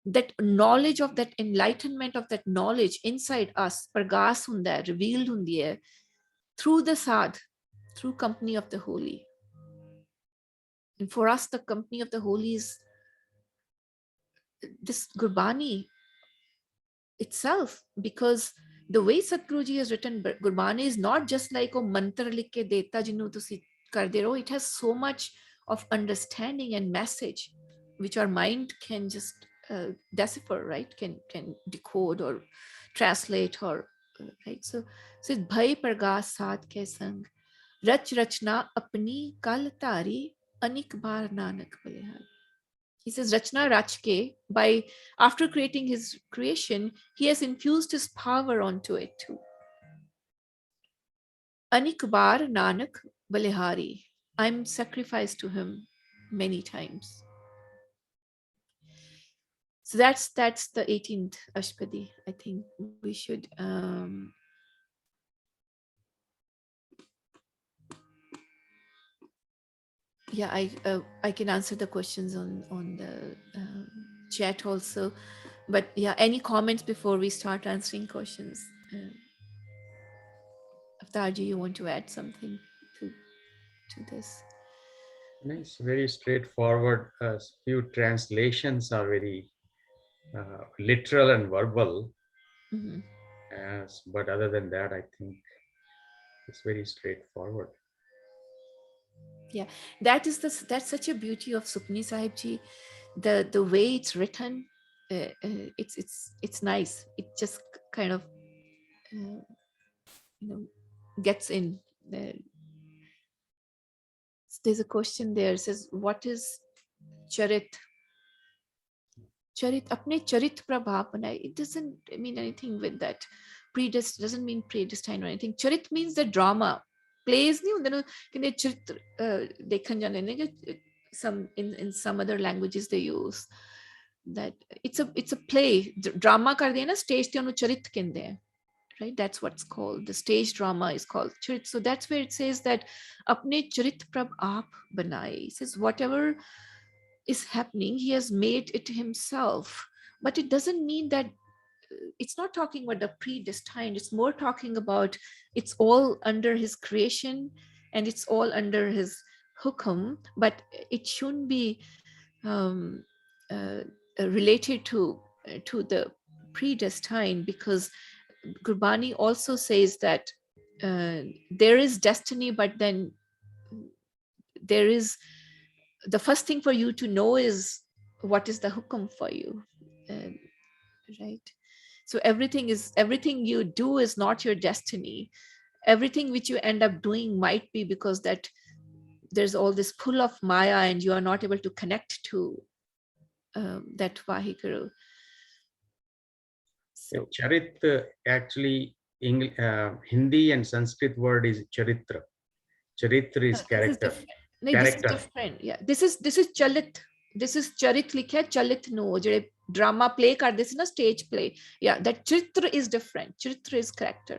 that knowledge of that enlightenment of that knowledge inside us, pargas hunda hai, revealed hundi hai, through the sadh, through company of the holy. And for us, the company of the holy is this Gurbani itself, because the way Satguruji has written Gurbani is not just like a mantra lik ke deta jinu tusi karde raho. It has so much of understanding and message which our mind can just decipher, right? Can decode or translate, or right. So it's bhai pargas saat ke sang, rach rachna apni kal tari, anik bar nanak balihar. He says, Rachna Rachke, by after creating his creation, he has infused his power onto it too. Anik bar Nanak Balihari. I'm sacrificed to him many times. So that's the 18th Ashpadi. I think we should yeah, I can answer the questions on the chat also, but yeah, any comments before we start answering questions? Avtarji, you want to add something to this? It's very straightforward. Few translations are very literal and verbal. Mhm. But other than that, I think it's very straightforward. Yeah, that's such a beauty of Sukhmani Sahib ji. The way it's written, it's nice. It just kind of gets in. There's a question there. It says, what is charit? Charit, apne charit prabhav banai. It doesn't mean anything with that. Doesn't mean predestined or anything. Charit means the drama. Plays नहीं होंदे ना कि चरित्र देखन जाने ने कि some in some other languages they use that it's a play. Drama कर दिया ना stage ते उन्हें charit कहते हैं. Right, that's what's called the stage drama is called charit. So that's where it says that apne charit prab aap banaye. It says whatever is happening, he has made it himself. But it doesn't mean that it's not talking about the predestined. It's more talking about it's all under his creation and it's all under his hukum, but it shouldn't be related to the predestined, because Gurbani also says that there is destiny, but then there is the first thing for you to know is what is the hukum for you, right? So everything you do is not your destiny. Everything which you end up doing might be because that there's all this pull of Maya and you are not able to connect to that Vaheguru. So Charit actually Hindi and Sanskrit word is charitra. Charitra is character. This is different. Yeah, this is Chalit. This is Charit likha, Chalit no. जो drama play करते थे ना, stage play. Yeah, that Charitra is different. Charitra is character.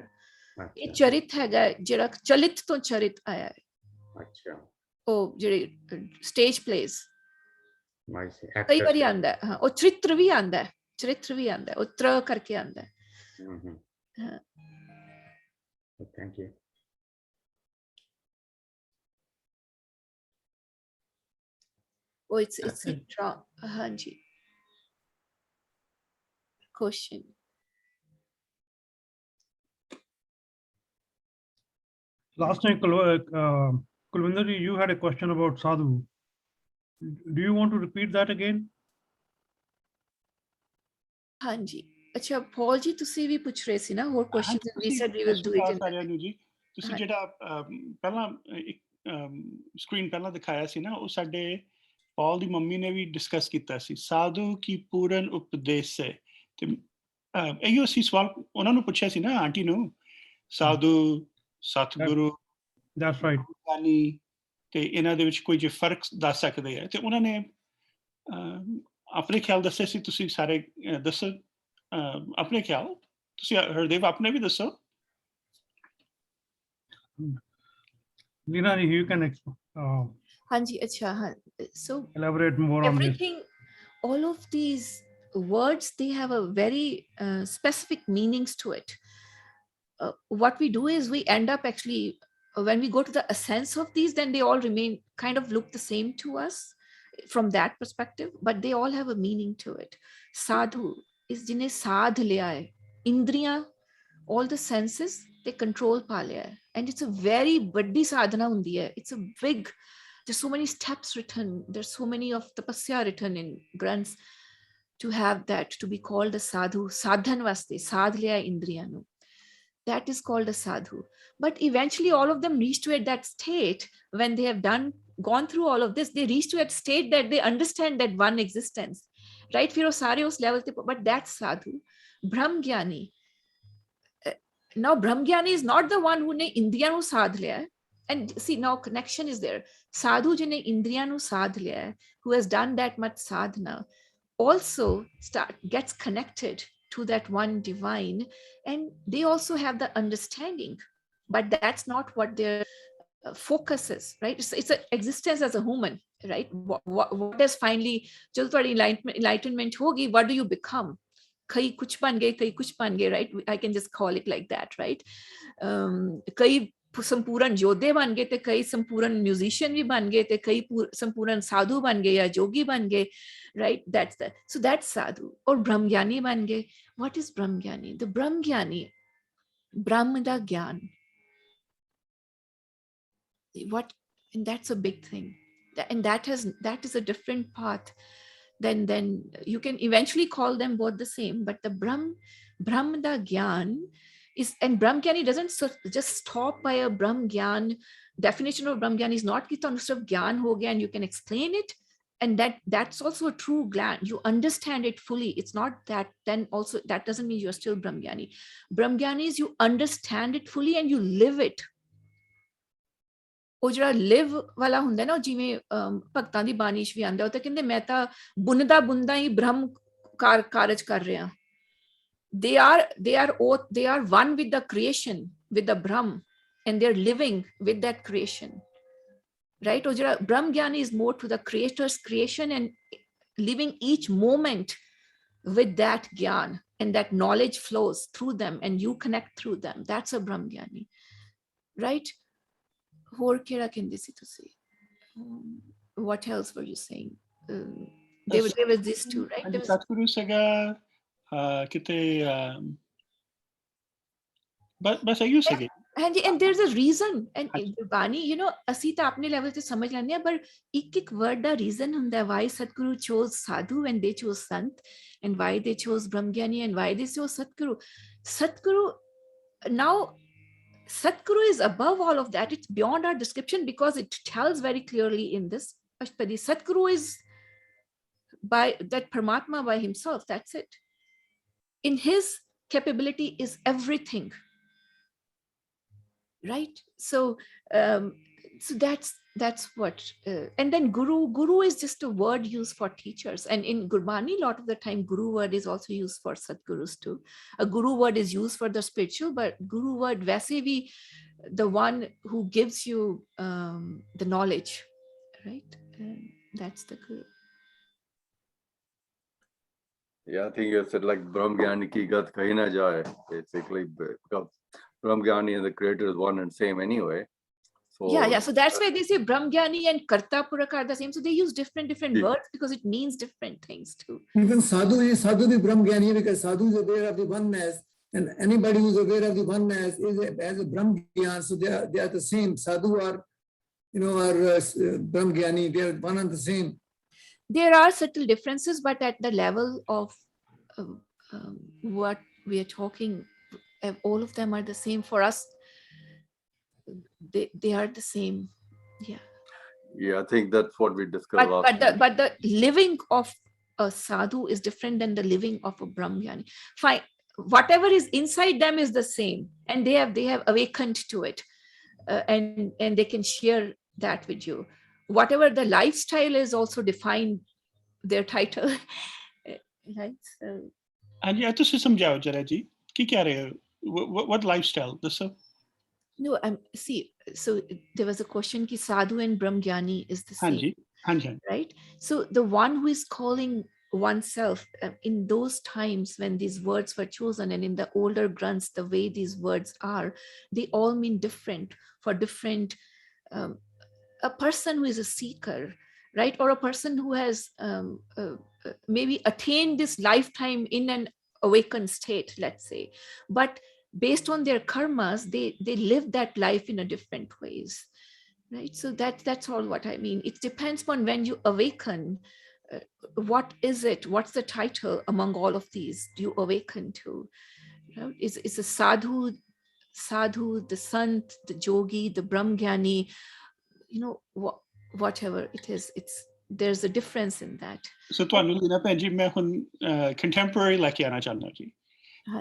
ये चरित है जरा चलित तो चरित आया है. अच्छा. ओ जेरे stage plays. कई बारी आंदा है. हाँ, और चरित्र भी आंदा है. चरित्र भी आंदा है. उत्र करके आंदा है. हाँ. Thank you. Oh, it's a draw. हाँ जी. Question. Last time, Kulvinder, you had a question about sadhu. Do you want to repeat that again? हाँ जी. अच्छा, Paul जी, ਤੁਸੀਂ ਵੀ ਪੁੱਛ ਰਹੇ ਸੀ ਨਾ ਹੋਰ questions, and we said we will do it in ਸਾਰਿਆਂ ਨੂੰ ਜੀ. ਤੁਸੀਂ ਜਿਹੜਾ ਪਹਿਲਾਂ ਇੱਕ ਸਕਰੀਨ ਪਹਿਲਾਂ ਦਿਖਾਇਆ ਸੀ ਨਾ, ਉਹ ਸਾਡੇ ਪੌਲ ਦੀ ਮੰਮੀ ਨੇ ਵੀ ਡਿਸਕਸ ਕੀਤਾ ਸੀ, ਸਾਧੂ ਕੀ ਪੂਰਨ ਉਪਦੇਸ਼ ਹੈ. ਤੇ ਇਹੋ ਅਸੀਂ ਸਵਾਲ ਉਹਨਾਂ ਨੂੰ ਪੁੱਛਿਆ ਸੀ ਨਾ, ਆਂਟੀ ਨੂੰ, ਸਾਧੂ, ਸਤਿਗੁਰੂ, that's right, ਗਿਆਨੀ, ਤੇ ਇਹਨਾਂ ਦੇ ਵਿੱਚ ਕੋਈ ਜੇ ਫਰਕ ਦੱਸ ਸਕਦੇ ਆ. ਤੇ ਉਹਨਾਂ ਨੇ ਆਪਣੇ ਖਿਆਲ ਦੱਸੇ ਸੀ. ਤੁਸੀਂ ਸਾਰੇ ਦੱਸੋ ਆਪਣੇ ਖਿਆਲ. ਤੁਸੀਂ ਹਰਦੇਵ ਆਪਣੇ ਵੀ ਦੱਸੋ. Leena, you can Hanji, acha, haan. So elaborate more on this. Everything, all of these words, they have a very specific meanings to it. What we do is we end up actually, when we go to the essence of these, then they all remain kind of look the same to us from that perspective, but they all have a meaning to it. Sadhu is jine sadh liya hai. Indriya, all the senses, they control pa liya hai. And it's a very baddi sadhana hundi hai. It's a big, there's so many steps written, there's so many of tapasya written in Granths to have that, to be called a sadhu. Sadhan vaste, sadh liya indriyanu. That is called a sadhu. But eventually all of them reach to at that state when they have gone through all of this, they reach to that state that they understand that one existence, right? Fir sare us level, but that's sadhu. Brahm Gyani. Now Brahm Gyani is not the one who ne Indriyanu sadh liya. And see, now connection is there. Sadhu jine Indriyanu sadh liya, who has done that much sadhana, also gets connected to that one divine, and they also have the understanding, but that's not what their focus is, right? It's an existence as a human, right? What is finally, enlightenment hogi, what do you become? Kai kuch ban gaye, right? I can just call it like that, right? Kai संपूर्ण योद्धे बन गए थे, कई संपूर्ण musician भी बन गए थे, कई संपूर्ण साधु बन गए या जोगी बन गए, right? That's that. So that's sadhu. Or brahmgyani ban gaye. What is brahmgyani? The brahmgyani, Brahm da gyan. What? And that's a big thing. And that is a different path. Then you can eventually call them both the same. But the Brahm da gyan is, and Brahm Gyani doesn't just stop by a Brahm Gyan. Definition of Brahm Gyan is not ki tonu sirf gyan ho gaya and you can explain it. And that's also a true gyan. You understand it fully. It's not that, then also that doesn't mean you're still Brahm Gyani. Brahm Gyani is you understand it fully and you live it. ਉਹ ਜਿਹੜਾ ਲਿਵ ਵਾਲਾ ਹੁੰਦਾ ਨਾ, ਜਿਵੇਂ ਭਗਤਾਂ ਦੀ ਬਾਣੀ 'ਚ ਵੀ ਆਉਂਦਾ, ਉਹ ਤਾਂ ਕਹਿੰਦੇ ਮੈਂ ਤਾਂ ਬੁੰਨਦਾ ਬੁੰਨਦਾ ਹੀ ਬ੍ਰਹਮ ਕਾਰਜ ਕਰ ਰਿਹਾ. They are one with the creation, with the Brahm, and they're living with that creation, right? Brahm Gyani is more to the creator's creation and living each moment with that Gyan, and that knowledge flows through them and you connect through them. That's a Brahm Gyani, right? What else were you saying? There were these two, right? Satguru Saga, Kite, but I use again. and there's a reason, and ਹਾਂਜੀ। Gurbani, you know, ਅਸੀਂ ਤਾਂ ਆਪਣੇ level ਤੇ ਸਮਝ ਲੈਂਦੇ ਆ, ਪਰ ਇੱਕ word ਦਾ reason ਹੁੰਦਾ why Sadhguru chose sadhu and they chose sant, and why they chose Brahmgyani and why they chose Sadhguru. Now Sadhguru is above all of that. It's beyond our description because it tells very clearly in this Ashtapadi. Sadhguru is by that Paramatma by himself. That's it. In his capability is everything. Right? So that's what. And then guru is just a word used for teachers. And in Gurbani, a lot of the time, guru word is also used for Sadgurus too. A guru word is used for the spiritual, but guru word, vaise bhi, the one who gives you the knowledge, right? That's the guru. Yeah, I think you said like Brahmgyani ki gat kahi na jaye, basically, because Brahmgyani and the creator is one and same anyway. So Yeah. So that's why they say Brahmgyani and Karta Puraka are the same. So they use different Yeah. words because it means different things too. Even sadhu is Brahmgyani, because sadhu is aware of the oneness, and anybody who is aware of the oneness has a Brahmgyan. So they are the same. Sadhu are, are Brahmgyani. They are one and the same. There are subtle differences, but at the level of what we are talking, all of them are the same for us. They are the same. Yeah, I think that's what we discussed last time. But the living of a sadhu is different than the living of a Brahmgyani. Fine, whatever is inside them is the same, and they have awakened to it, and they can share that with you. Whatever the lifestyle is also defined their title. Right? So ਹਾਂਜੀ, ਇਹ ਤੁਸੀਂ ਸਮਝਾਓ ਜਰਾ ਜੀ, ਕੀ ਕਹਿ ਰਹੇ ਹੋ? What lifestyle? ਦੱਸੋ। no, see, so there was a question ki sadhu and Brahmgyani is the same. ਹਾਂਜੀ। Right? So the one who is calling oneself in those times when these words were chosen, and in the older grunts, the way these words are, they all mean different for different. A person who is a seeker, right, or a person who has maybe attained this lifetime in an awakened state, let's say, but based on their karmas, they live that life in a different ways. Right? So that's all what I mean. It depends on when you awaken. What is it? What's the title among all of these you awaken to? Right? Is a sadhu, the sant, the yogi, the Brahmgyani, whatever it is, there's a difference in that. So ਤੁਹਾਨੂੰ ਲੀਨਾ ਭੈਣ ਜੀ, ਮੈਂ ਹੁਣ ਕੰਟੈਂਪਰਰੀ ਲੈ ਕੇ ਆਣਾ ਚਾਹੁੰਦਾ ਜੀ।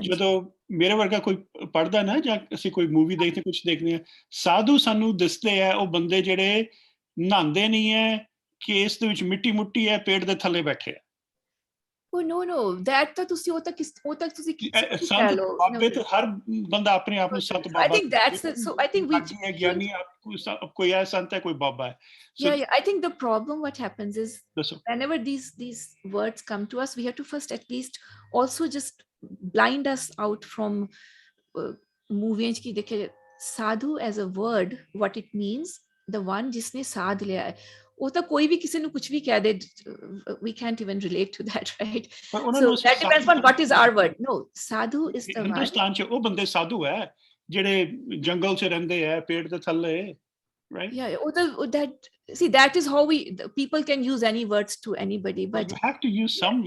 ਜਦੋਂ ਮੇਰੇ ਵਰਗਾ ਕੋਈ ਪੜ੍ਹਦਾ ਨਾ, ਜਾਂ ਅਸੀਂ ਕੋਈ ਮੂਵੀ ਦੇਖਦੇ, ਕੁਝ ਦੇਖਦੇ ਆ, ਸਾਧੂ ਸਾਨੂੰ ਦਿਸਦੇ ਆ ਉਹ ਬੰਦੇ ਜਿਹੜੇ ਨਹਾਉਂਦੇ ਨਹੀਂ ਹੈ, ਕੇਸ ਦੇ ਵਿੱਚ ਮਿੱਟੀ ਮੁੱਟੀ ਹੈ, ਪੇੜ ਦੇ ਥੱਲੇ ਬੈਠੇ ਆ। Oh no, that ਤਾਂ ਤੁਸੀਂ ਉਹ ਤਾਂ ਤੁਸੀਂ ਸੰਤ ਬਾਬੇ ਤੇ ਹਰ ਬੰਦਾ ਆਪਣੇ ਆਪ ਨੂੰ ਸੰਤ ਬਾਬਾ। I think that's it. So I think we ਗਿਆਨੀ ਕੋਈ ਹੈ ਸੰਤ ਹੈ, ਕੋਈ ਬਾਬਾ ਹੈ। Yeah, I think the problem what happens is whenever these words come to us, we have to first at least also just blind us out from movies ki dekhe sadhu as a word, what it means, the one jisne sadh liya hai, वो तो कोई भी किसी ने कुछ भी कह दे, we can't even relate to that, right? So that depends on what is our word. No, sadhu is the one. Hindustan च वो बंदे साधु है ਜਿਹੜੇ ਜੰਗਲ ਚ ਰਹਿੰਦੇ ਆ, ਪੇੜ ਦੇ ਥੱਲੇ, right? Yeah, that is how people can use any words to anybody, but you have to use some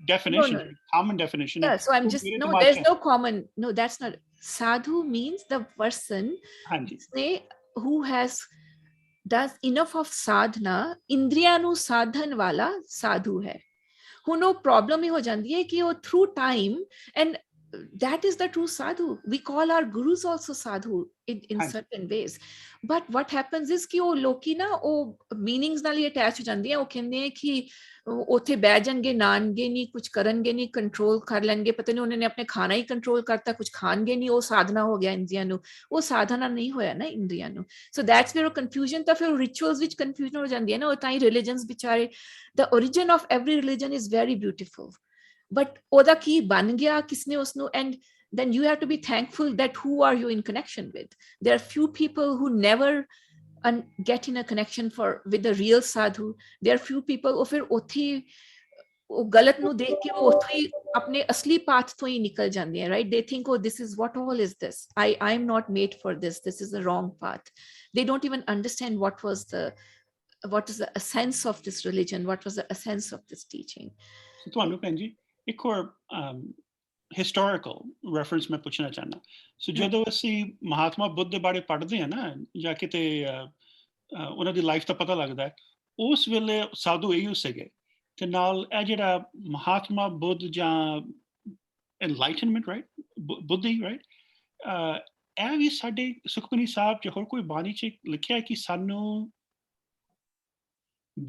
definition. No. Common definition. Yeah, so I'm just there's no common. No, that's not. Sadhu means the person who does enough of sadhana, indriya nu sadhan wala sadhu hai. Who no problem hi ho jandi hai ki wo through time, and that is the true sadhu. We call our gurus also sadhu in certain ways, but what happens is ki wo loki na o meanings ਨਾਲ ਹੀ attach ਹੋ ਜਾਂਦੇ ਆ। ਉਹ ਕਹਿੰਦੇ ਆ ਕਿ ਉੱਥੇ ਬਹਿ ਜਾਣਗੇ, ਨਾਨਗੇ ਨਹੀਂ, ਕੁਝ ਕਰਨਗੇ ਨਹੀਂ, ਕੰਟਰੋਲ ਕਰ ਲੈਣਗੇ, ਪਤਾ ਨਹੀਂ ਉਹਨਾਂ ਨੇ ਆਪਣੇ ਖਾਣਾ ਹੀ ਕੰਟਰੋਲ ਕਰਤਾ, ਕੁਝ ਖਾਣਗੇ ਨਹੀਂ, ਉਹ ਸਾਧਨਾ ਹੋ ਗਿਆ ਇੰਦਰੀਆਂ ਨੂੰ। ਉਹ ਸਾਧਨਾ ਨਹੀਂ ਹੋਇਆ ਨਾ ਇੰਦਰੀਆਂ ਨੂੰ। ਸੋ ਦੈਟਸ ਵੇਅਰ ਕਨਫਿਊਜ਼ਨ, ਤਾਂ ਫਿਰ ਰਿਚੁਅਲਸ ਵਿੱਚ ਕਨਫਿਊਜ਼ਨ ਹੋ ਜਾਂਦੀ ਹੈ ਨਾ। ਉਹ ਤਾਂ ਹੀ ਰਿਲੀਜਨਸ ਵਿਚਾਰੇ, the origin of every religion is very beautiful, but ਉਹਦਾ ਕੀ ਬਣ ਗਿਆ, ਕਿਸਨੇ ਉਸਨੂੰ, and then you have to be thankful that who are you in connection with. There are few people who never get in a connection with the real sadhu. There are few people who फिर उठी ਉਹ ਗਲਤ ਨੂੰ ਦੇਖ ਕੇ ਉਹ ਉੱਥੋਂ ਹੀ ਆਪਣੇ ਅਸਲੀ ਪਾਥ ਤੋਂ ਹੀ ਨਿਕਲ ਜਾਂਦੇ ਆ, right? They think, oh, this is what all is this? I'm not made for this. This is the wrong path. They don't even understand what is the essence of this religion, what was the essence of this teaching. So ਤੁਹਾਨੂੰ ਭੈਣ ਜੀ ਇੱਕ ਹੋਰ historical reference ਮੈਂ ਪੁੱਛਣਾ ਚਾਹੁੰਦਾ। ਸੋ ਜਦੋਂ ਅਸੀਂ ਮਹਾਤਮਾ ਬੁੱਧ ਦੇ ਬਾਰੇ ਪੜ੍ਹਦੇ ਹਾਂ ਨਾ, ਜਾਂ ਕਿਤੇ ਉਹਨਾਂ ਦੀ ਲਾਈਫ ਦਾ ਪਤਾ ਲੱਗਦਾ ਹੈ, ਉਸ ਵੇਲੇ ਸਾਧੂ ਇਹੀ ਸੀਗੇ, ਤੇ ਨਾਲ ਇਹ ਜਿਹੜਾ ਮਹਾਤਮਾ ਬੁੱਧ ਜਾਂ enlightenment, right, ਬੁੱਧੀ, right, ਇਹ ਵੀ ਸਾਡੇ ਸੁਖਮਨੀ ਸਾਹਿਬ ਚ ਹੋਰ ਕੋਈ ਬਾਣੀ ਚ ਲਿਖਿਆ ਕਿ ਸਾਨੂੰ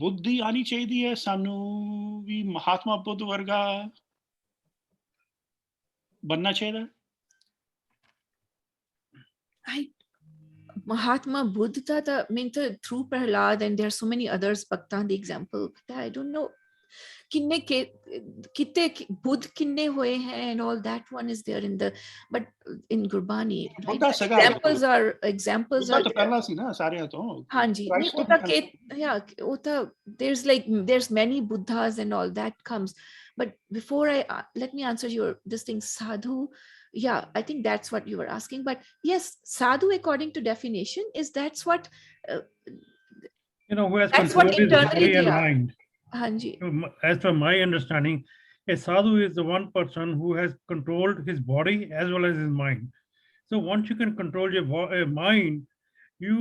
ਬੁੱਧੀ ਆਣੀ ਚਾਹੀਦੀ ਹੈ, ਸਾਨੂੰ ਵੀ ਮਹਾਤਮਾ ਬੁੱਧ ਵਰਗਾ ਬਣਨਾ ਚਾਹੀਦਾ? Mahatma Buddha, I mean, through Prahlad, and there are so many others, Bhaktan, the example, I don't know, kitte Buddh kinne hoye hain and all that one is there in the, but in Gurbani, right? Examples are ਤਾਂ ਪਹਿਲਾਂ ਸੀ ਨਾ ਸਾਰਿਆਂ ਤੋਂ। ਹਾਂਜੀ, yeah, there's many Buddhas and all that comes, but before let me answer this thing, sadhu. Yeah, I think that's what you were asking. But yes, sadhu, according to definition, is that's what who has that's what controlled his body internally and mind. Hanji. As per my understanding, a sadhu is the one person who has controlled his body as well as his mind. So once you can control your mind, you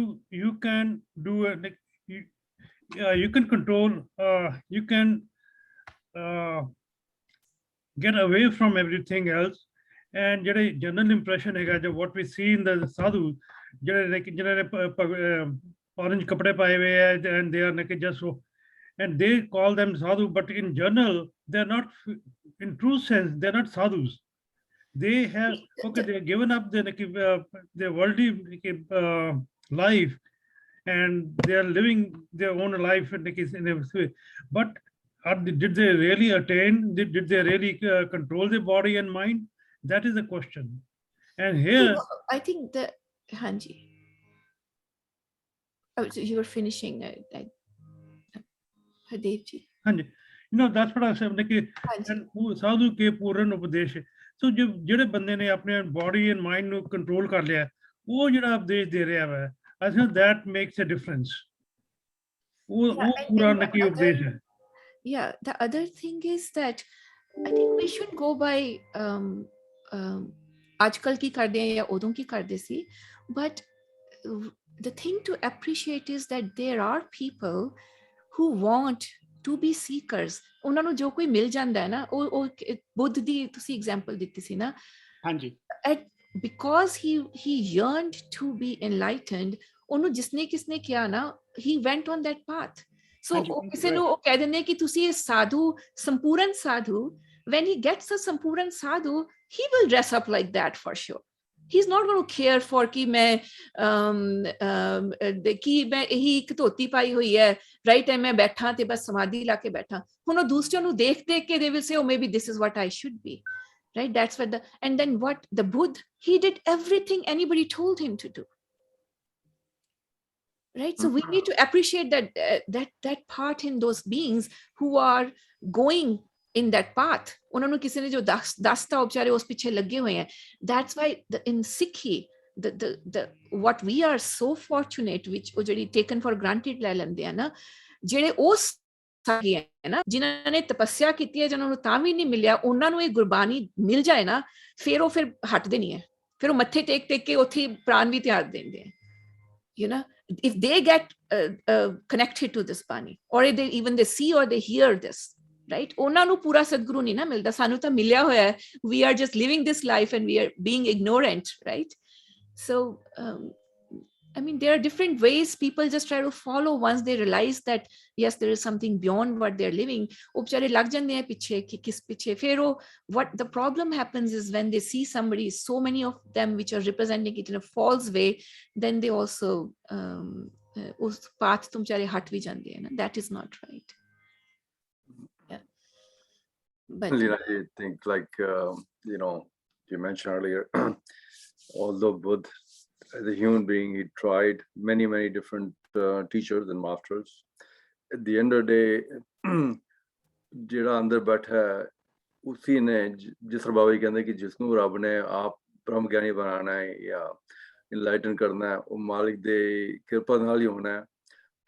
can do you can control, you can get away from everything else. And general impression is what we see in the sadhu, orange kapde paye hue and they are naked just so, and they call them sadhu, but in general they're not, in true sense they're not sadhus. They have they have given up their worldly life, and they are living their own life in a way. But did they really attain? Did they really control their body and mind? That is the question. And here, I think that Hanji. Oh, so you were finishing, Hadevji. Hanji, that's what I said. And sadhu ke puran upadesh. So ਜਿਹੜੇ ਬੰਦੇ ਨੇ ਆਪਣੇ body and mind ਨੂੰ control ਕਰ ਲਿਆ, ਉਹ ਜਿਹੜਾ ਉਪਦੇਸ਼ ਦੇ ਰਿਹਾ ਹੈ, I think that makes a difference. ਉਹ ਪੂਰਾ ਨਕੀ ਉਪਦੇਸ਼ ਹੈ। Yeah, the other thing is that I think we should go by आजकल की कर दें या उदों की कर दे सी, but the thing to appreciate is that there are people who want to be seekers. ਉਹਨਾਂ ਨੂੰ ਜੋ ਕੋਈ ਮਿਲ ਜਾਂਦਾ ਹੈ ਨਾ, ਉਹ ਬੁੱਧ ਦੀ ਤੁਸੀਂ ਐਗਜ਼ਾਮਪਲ ਦਿੱਤੀ ਸੀ ਨਾ, ਹਾਂਜੀ, because he yearned to be enlightened, ਉਹਨੂੰ ਜਿਸਨੇ ਕਿਸਨੇ ਕਿਹਾ ਨਾ, he went on that path. So ਉਹ ਕਿਸੇ ਨੂੰ ਉਹ ਕਹਿ ਦਿੰਦੇ ਕਿ ਤੁਸੀਂ ਇਹ ਸਾਧੂ, ਸੰਪੂਰਨ ਸਾਧੂ, when he gets a Sampuran sadhu, he will dress up like that for sure. He's not going to care for कि मैं यही एक धोती पाई हुई है, right time मैं बैठा ते बस समाधि लाके बैठा, हुन वो दूसरों ਨੂੰ देख के they will say, oh, maybe this is what I should be, right? That's what and then what the Buddha, he did everything anybody told him to do, right? So we need to appreciate that part in those beings who are going in that path. ਉਹਨਾਂ ਨੂੰ ਕਿਸੇ ਨੇ ਜੋ ਦਸਤਾ ਉਪਚਾਰੇ ਉਸ ਪਿੱਛੇ ਲੱਗੇ ਹੋਏ ਹੈ. That's why in Sikhi, the what we are so fortunate, which ਉਹ ਜਿਹੜੀ taken for granted ਲੈ ਲੈਂਦੇ ਆ ਨਾ, ਜਿਹੜੇ ਉਸ ਸਾਗੀ ਹੈ ਨਾ, ਜਿਨ੍ਹਾਂ ਨੇ ਤਪੱਸਿਆ ਕੀਤੀ ਹੈ, ਜਿਹਨਾਂ ਨੂੰ ਤਾਂ ਵੀ ਨਹੀਂ ਮਿਲਿਆ, ਉਹਨਾਂ ਨੂੰ ਇਹ ਗੁਰਬਾਣੀ ਮਿਲ ਜਾਏ ਨਾ, ਫਿਰ ਉਹ ਫਿਰ ਹਟਦੇ ਨਹੀਂ ਹੈ, ਫਿਰ ਉਹ ਮੱਥੇ ਟੇਕ ਕੇ ਉੱਥੇ ਪ੍ਰਾਣ ਵੀ ਤਿਆਗ ਦਿੰਦੇ ਆ, you know, if they get connected to this Bani, or even they see or they hear this, right? ਉਹਨਾਂ ਨੂੰ ਪੂਰਾ ਸਤਿਗੁਰੂ ਨਹੀਂ ਨਾ ਮਿਲਦਾ, ਸਾਨੂੰ ਤਾਂ ਮਿਲਿਆ ਹੋਇਆ ਹੈ, we are just living this life and we are being ignorant, right? So I mean, there are different ways people just try to follow once they realize that yes, there is something beyond what they're living. ਉਹ ਵਿਚਾਰੇ ਲੱਗ ਜਾਂਦੇ ਆ ਪਿੱਛੇ ਕਿ ਕਿਸ ਪਿੱਛੇ, ਫਿਰ ਉਹ what the problem happens is when they see somebody, so many of them which are representing it in a false way, then they also ਉਸ path ਤੋਂ ਵਿਚਾਰੇ ਹਟ ਵੀ ਜਾਂਦੇ ਆ ਨਾ, that is not right. But I think like you mentioned earlier, although Buddha as a human being, he tried many different teachers and masters. At the end of the day, ਜਿਹੜਾ ਅੰਦਰ ਬੈਠਾ ਹੈ ਉਸੀ ਨੇ ਜਿਸ ਤਰ੍ਹਾਂ ਬਾਬਾ ਜੀ ਕਹਿੰਦੇ ਕਿ ਜਿਸਨੂੰ ਰੱਬ ਨੇ ਆਪ ਬ੍ਰਹਮ ਗਿਆਨੀ ਬਣਾਉਣਾ ਹੈ ਜਾਂ ਇਨਲਾਈਟਨ ਕਰਨਾ ਹੈ ਉਹ ਮਾਲਿਕ ਦੇ ਕਿਰਪਾ ਨਾਲ ਹੀ ਹੋਣਾ ਹੈ।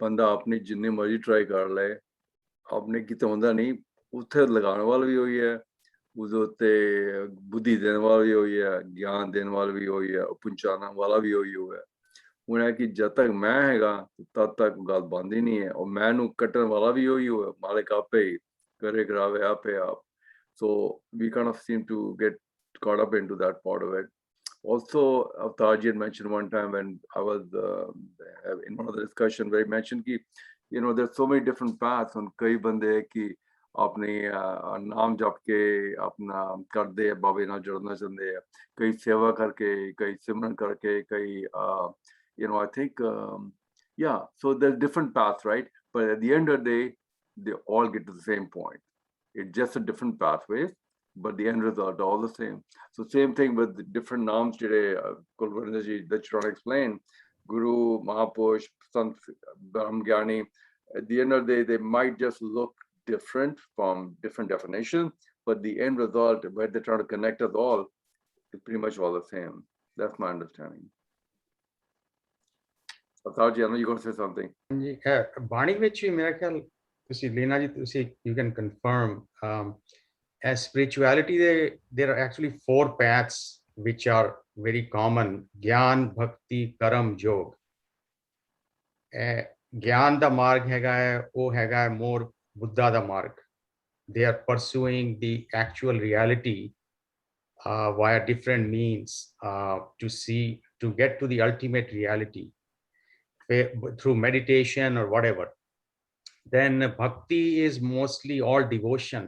ਬੰਦਾ ਆਪਣੀ ਜਿੰਨੀ ਮਰਜ਼ੀ ਟਰਾਈ ਕਰ ਲਏ ਆਪਣੇ ਕਿਤੇ ਹੁੰਦਾ ਨਹੀਂ, ਉੱਥੇ ਲਗਾਉਣ ਵਾਲਾ ਵੀ ਉਹੀ ਹੈ, ਉਹਦੇ ਉੱਤੇ ਬੁੱਧੀ ਦੇਣ ਵਾਲਾ ਵੀ ਉਹੀ ਹੈ, ਗਿਆਨ ਦੇਣ ਵਾਲਾ ਵੀ ਉਹੀ ਹੈ, ਪਹੁੰਚਾਉਣ ਵਾਲਾ ਵੀ ਉਹੀ ਹੋਇਆ। ਹੁਣ ਹੈ ਕਿ ਜਦ ਤੱਕ ਮੈਂ ਹੈਗਾ ਤਦ ਤੱਕ ਗੱਲ ਬਣਦੀ ਨਹੀਂ ਹੈ, ਔਰ ਮੈਂ ਨੂੰ ਕੱਟਣ ਵਾਲਾ ਵੀ ਉਹੀ ਹੋਇਆ, ਮਾਲਿਕ ਆਪੇ ਹੀ ਕਰੇ ਕਰਾਵੇ ਆਪੇ ਆਪ। So we kind of seem to get caught up into that part of it. Also, Avtarji had mentioned one time when I was in one of the discussion where he mentioned ki, you know, there's so many different paths. On kai bande ki apne naam jap ke apna kar de babe na judna chande, kai seva karke, kai simran karke, kai you know, I think yeah, so there's different paths, right? But at the end of the day they all get to the same point. It's just a different pathways, but the end result all the same. So same thing with the different names today, Kulvarnaji, that you're trying to explain, Guru, Mahapurush, Sant, Brahmgyani. At the end of the day, they might just look different from different definitions, but the end result, where they're trying to connect us all, is pretty much all the same. That's my understanding. Avtarji, I know you're going to say something. ਬਾਣੀ ਵਿੱਚ ਵੀ ਮੇਰਾ ਖਿਆਲ ਤੁਸੀਂ ਲੀਨਾ ਜੀ ਤੁਸੀਂ you can confirm as spirituality there are actually 4 paths which are very common: ਗਿਆਨ, ਭਗਤੀ, ਕਰਮ, ਯੋਗ। ਗਿਆਨ ਦਾ ਮਾਰਗ ਹੈਗਾ ਹੈ, ਉਹ ਹੈਗਾ ਹੈ more ਬੁੱਧਾ ਦਾ ਮਾਰਗ। They are pursuing the actual reality via different means to get to the ultimate reality through meditation or whatever. Then bhakti is mostly all devotion,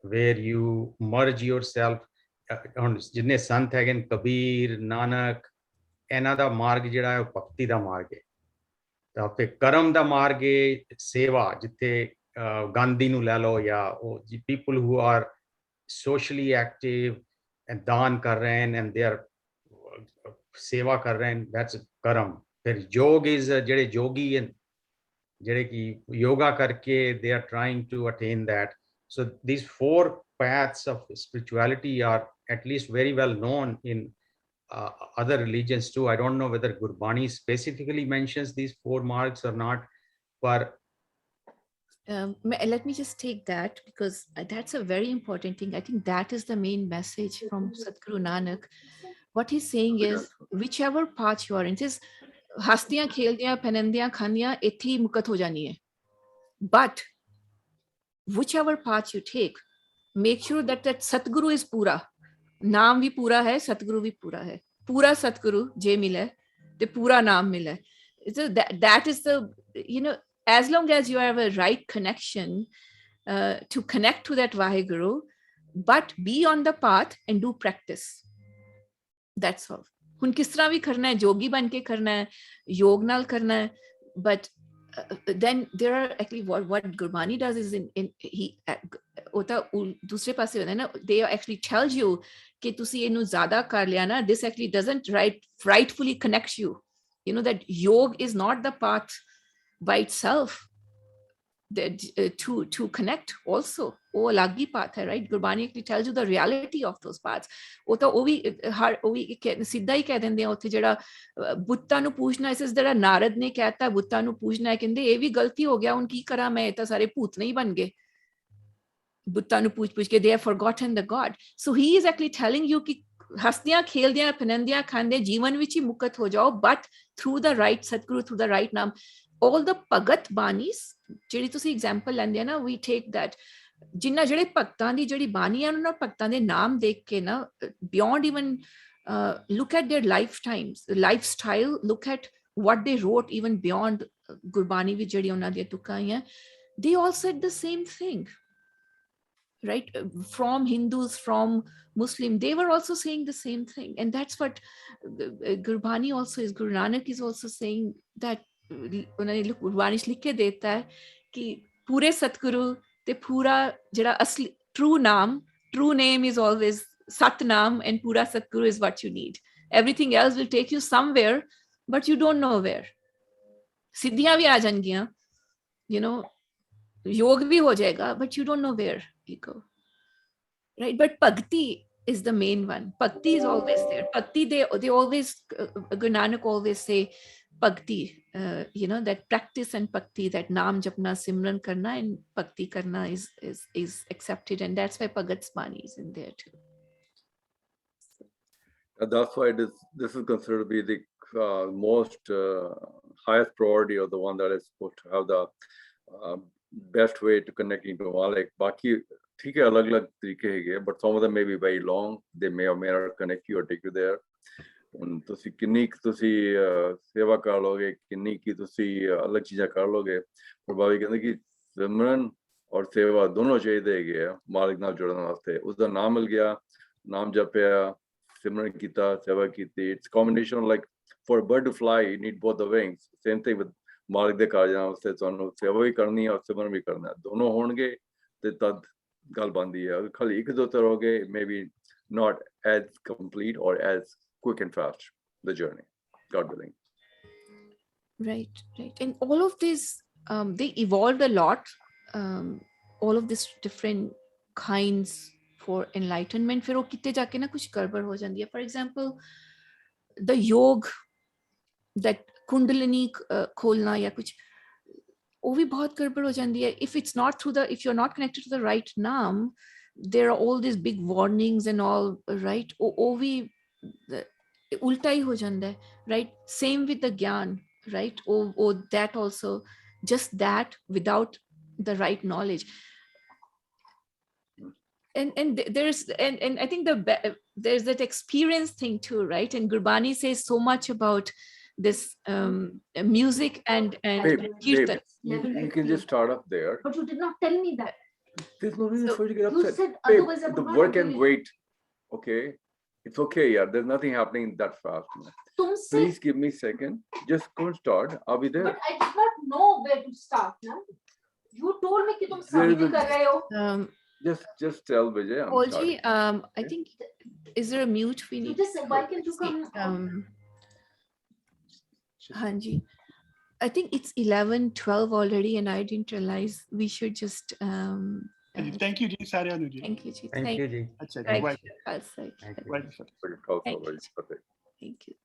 where you merge yourself on jinne sant hai Kabir, Nanak, ਇਹਨਾਂ ਦਾ ਮਾਰਗ ਜਿਹੜਾ ਹੈ ਉਹ ਭਗਤੀ ਦਾ ਮਾਰਗ ਹੈ। ਤਾਂ ਫਿਰ ਕਰਮ ਦਾ ਮਾਰਗ ਹੈ ਸੇਵਾ, ਜਿੱਥੇ ਗਾਂਧੀ ਨੂੰ ਲੈ ਲਓ ਜਾਂ ਉਹ people who are socially active and ਦਾਨ ਕਰ ਰਹੇ ਹਨ and they are ਸੇਵਾ ਕਰ ਰਹੇ ਹਨ, that's ਕਰਮ। ਫਿਰ ਯੋਗ is ਜਿਹੜੇ ਯੋਗੀ ਹਨ ਜਿਹੜੇ ਕਿ yoga ਕਰਕੇ they are trying to attain that. So these 4 paths of spirituality are at least very well known in other religions too. I don't know whether Gurbani specifically mentions these 4 marks or not, but let me just take that, because that's a very important thing. I think that is the main message from Sadhguru Nanak. What he's saying is, whichever path you are in, says ਹਸਤੀਆਂ ਖੇਲਦੀਆਂ ਪਨੰਦੀਆਂ ਖਾਂਦੀਆਂ ਇੱਥੇ ਹੀ ਮੁਕਤ ਹੋ ਜਾਣੀ ਹੈ, but whichever path you take, make sure that Satguru is pura, ਨਾਮ ਵੀ ਪੂਰਾ ਹੈ, ਸਤਗੁਰੂ ਵੀ ਪੂਰਾ ਹੈ। ਪੂਰਾ ਸਤਗੁਰੂ ਜੇ ਮਿਲੇ ਤੇ ਪੂਰਾ ਨਾਮ ਮਿਲੇ। So that is the, you know, as long as you have a right connection to connect to that Vaheguru, but be on the path and do practice. That's all. ਹੁਣ ਕਿਸ ਤਰ੍ਹਾਂ ਵੀ ਕਰਨਾ ਹੈ, ਜੋਗੀ ਬਣ ਕੇ ਕਰਨਾ ਹੈ, ਯੋਗ ਨਾਲ ਕਰਨਾ ਹੈ, but then there are actually what Gurbani does is ਉਹ ਤਾਂ ਦੂਸਰੇ ਪਾਸੇ ਹੁੰਦਾ ਨਾ, they actually tells you ਕਿ ਤੁਸੀਂ ਇਹਨੂੰ ਜ਼ਿਆਦਾ ਕਰ ਲਿਆ ਨਾ, this actually doesn't rightfully connect you. You know that yog is not the path by itself that to connect also. ਉਹ ਅਲੱਗ ਹੀ path ਹੈ, right? Gurbani actually tells you the reality of those paths. ਉਹ ਤਾਂ ਉਹ ਵੀ ਸਿੱਧਾ ਹੀ ਕਹਿ ਦਿੰਦੇ ਆ ਉੱਥੇ, ਜਿਹੜਾ ਬੁੱਤਾਂ ਨੂੰ ਪੂਜਣਾ, ਇਸ ਜਿਹੜਾ ਨਾਰਦ ਨੇ ਕਹਿਤਾ ਬੁੱਤਾਂ ਨੂੰ ਪੂਜਣਾ, ਕਹਿੰਦੇ ਇਹ ਵੀ ਗਲਤੀ ਹੋ ਗਿਆ, ਹੁਣ ਕੀ ਕਰਾਂ ਮੈਂ, ਇਹ ਤਾਂ ਸਾਰੇ ਭੂਤ ਨਹੀਂ ਬਣ ਗਏ ਬੁੱਤਾਂ ਨੂੰ ਪੂਜ ਕੇ, they have forgotten the God. So he is actually telling you ਕਿ ਹਸਤੀਆਂ ਖੇਲਦਿਆਂ ਪਨੰਦੀਆਂ ਖਾਂਦੇ ਜੀਵਨ ਵਿੱਚ ਹੀ ਮੁਕਤ ਹੋ ਜਾਓ, but through the right Satguru, through the right ਨਾਮ। all the ਭਗਤ ਬਾਣੀਸ ਜਿਹੜੀ ਤੁਸੀਂ ਐਗਜ਼ਾਮਪਲ ਲੈਂਦੇ ਆ ਨਾ, we take that, ਜਿੰਨਾ ਜਿਹੜੇ ਭਗਤਾਂ ਦੀ ਜਿਹੜੀ ਬਾਣੀ ਆ, ਉਹਨਾਂ ਭਗਤਾਂ ਦੇ ਨਾਮ ਦੇਖ ਕੇ ਨਾ, beyond even look at their lifestyle, look at what they wrote even beyond Gurbani ਵਿੱਚ ਜਿਹੜੀ ਉਹਨਾਂ ਦੀਆਂ ਤੁਕਾਂ ਆਈਆਂ, they all said the same thing, right? From Hindus, from Muslim, they were also saying the same thing. And that's what Gurbani also is. Guru Nanak is also saying that Gurbani ਲਿਖ ਕੇ ਦੇਤਾ ਹੈ ਕਿ ਪੂਰੇ ਸਤਗੁਰੂ ਤੇ ਪੂਰਾ ਜਿਹੜਾ ਅਸਲੀ true name is always Satnam, and pura Satguru is what you need. Everything else will take you somewhere, but you don't know where. Siddhiyan ਵੀ ਆ ਜਾਣਗੀਆਂ, you know, योग भी हो जाएगा, but you don't know where you go, right? But bhakti is the main one. Bhakti is always there. Bhakti, they always, Guru Nanak always say bhakti, that practice and bhakti, that naam japna, simran karna and bhakti karna is accepted, and that's why Bhagat's Bani is in there too. And that's why this is considered to be the most highest priority, or the one that is supposed to have the best way to connecting to Malik. Baki, theek hai, alag tarike hai, but some of them may be very long. They may or may not connect you or take you there. And ਤੁਸੀਂ ਕਿੰਨੀ ਤੁਸੀਂ ਸੇਵਾ ਕਰ ਲੋਗੇ, ਕਿੰਨੀ ਕੀ ਤੁਸੀਂ ਅਲੱਗ ਚੀਜ਼ਾਂ ਕਰ ਲੋਗੇ। ਪਰ ਬਾਬਾ ਜੀ ਕਹਿੰਦੇ ਕਿ ਸਿਮਰਨ ਔਰ ਸੇਵਾ ਦੋਨੋਂ ਚਾਹੀਦੇ ਹੈਗੇ ਆ ਮਾਲਿਕ ਨਾਲ ਜੁੜਨ ਵਾਸਤੇ। ਉਸਦਾ ਨਾਮ ਮਿਲ ਗਿਆ, ਨਾਮ ਜਪਿਆ, ਸਿਮਰਨ ਕੀਤਾ, ਸੇਵਾ ਕੀਤੀ। It's combination, like for a bird to fly, you need both the wings. Same thing with ਮਾਲਿਕ ਦੇ ਕਾਰਜਾਂ ਵਾਸਤੇ ਤੁਹਾਨੂੰ ਸੇਵਾ ਵੀ ਕਰਨੀ ਹੈ ਔਰ ਸਿਮਰਨ ਵੀ ਕਰਨਾ ਹੈ। ਦੋਨੋਂ ਹੋਣਗੇ ਤੇ ਤਦ ਗੱਲ ਬਣਦੀ ਹੈ। ਖਾਲੀ ਇੱਕ ਦੋ ਤਰ੍ਹਾਂ maybe not as complete or as quick and fast the journey, God willing. Right. And all of this, they evolved a lot. All of these different kinds for enlightenment. फिर वो कितने जाके ना कुछ गड़बड़ हो जाती है. For example, the yoga, that kundalini खोलना या कुछ, वो भी बहुत गड़बड़ हो जाती है. If you're not connected to the right naam, there are all these big warnings and all, right? वो भी उल्टा ही हो जाता है, right? Same with the gyan, right? Or that also, just that without the right knowledge. And there's and I think there's that experience thing too, right? And Gurbani says so much about this music and kirtan. You can just start up there. But you did not tell me that. There's no reason for you to get You upset. said Babe, otherwise I the would not work have and given- wait. Okay, it's okay. Yeah, there's nothing happening that fast. तुमसे, Please give me a second. Just go and start. I'll be there. but I did not know where to start. No? You told me कि तुम There is सभी a- कर रहे हो. Just tell Vijay. I'm Paulji, starting. I think, is there a mute we So need? just why can't you come? Hanji, I think it's 11:12 already, and I didn't realize we should just. Thank you ji ਸਾਰਿਆਂ ਨੂੰ ਜੀ। Thank you, Ji. Thank you, Ji. ਅੱਛਾ ਜੀ, Right. Waheguru, I'll say. Thank you. Waheguru. Very close, Thank you. very perfect. Thank you.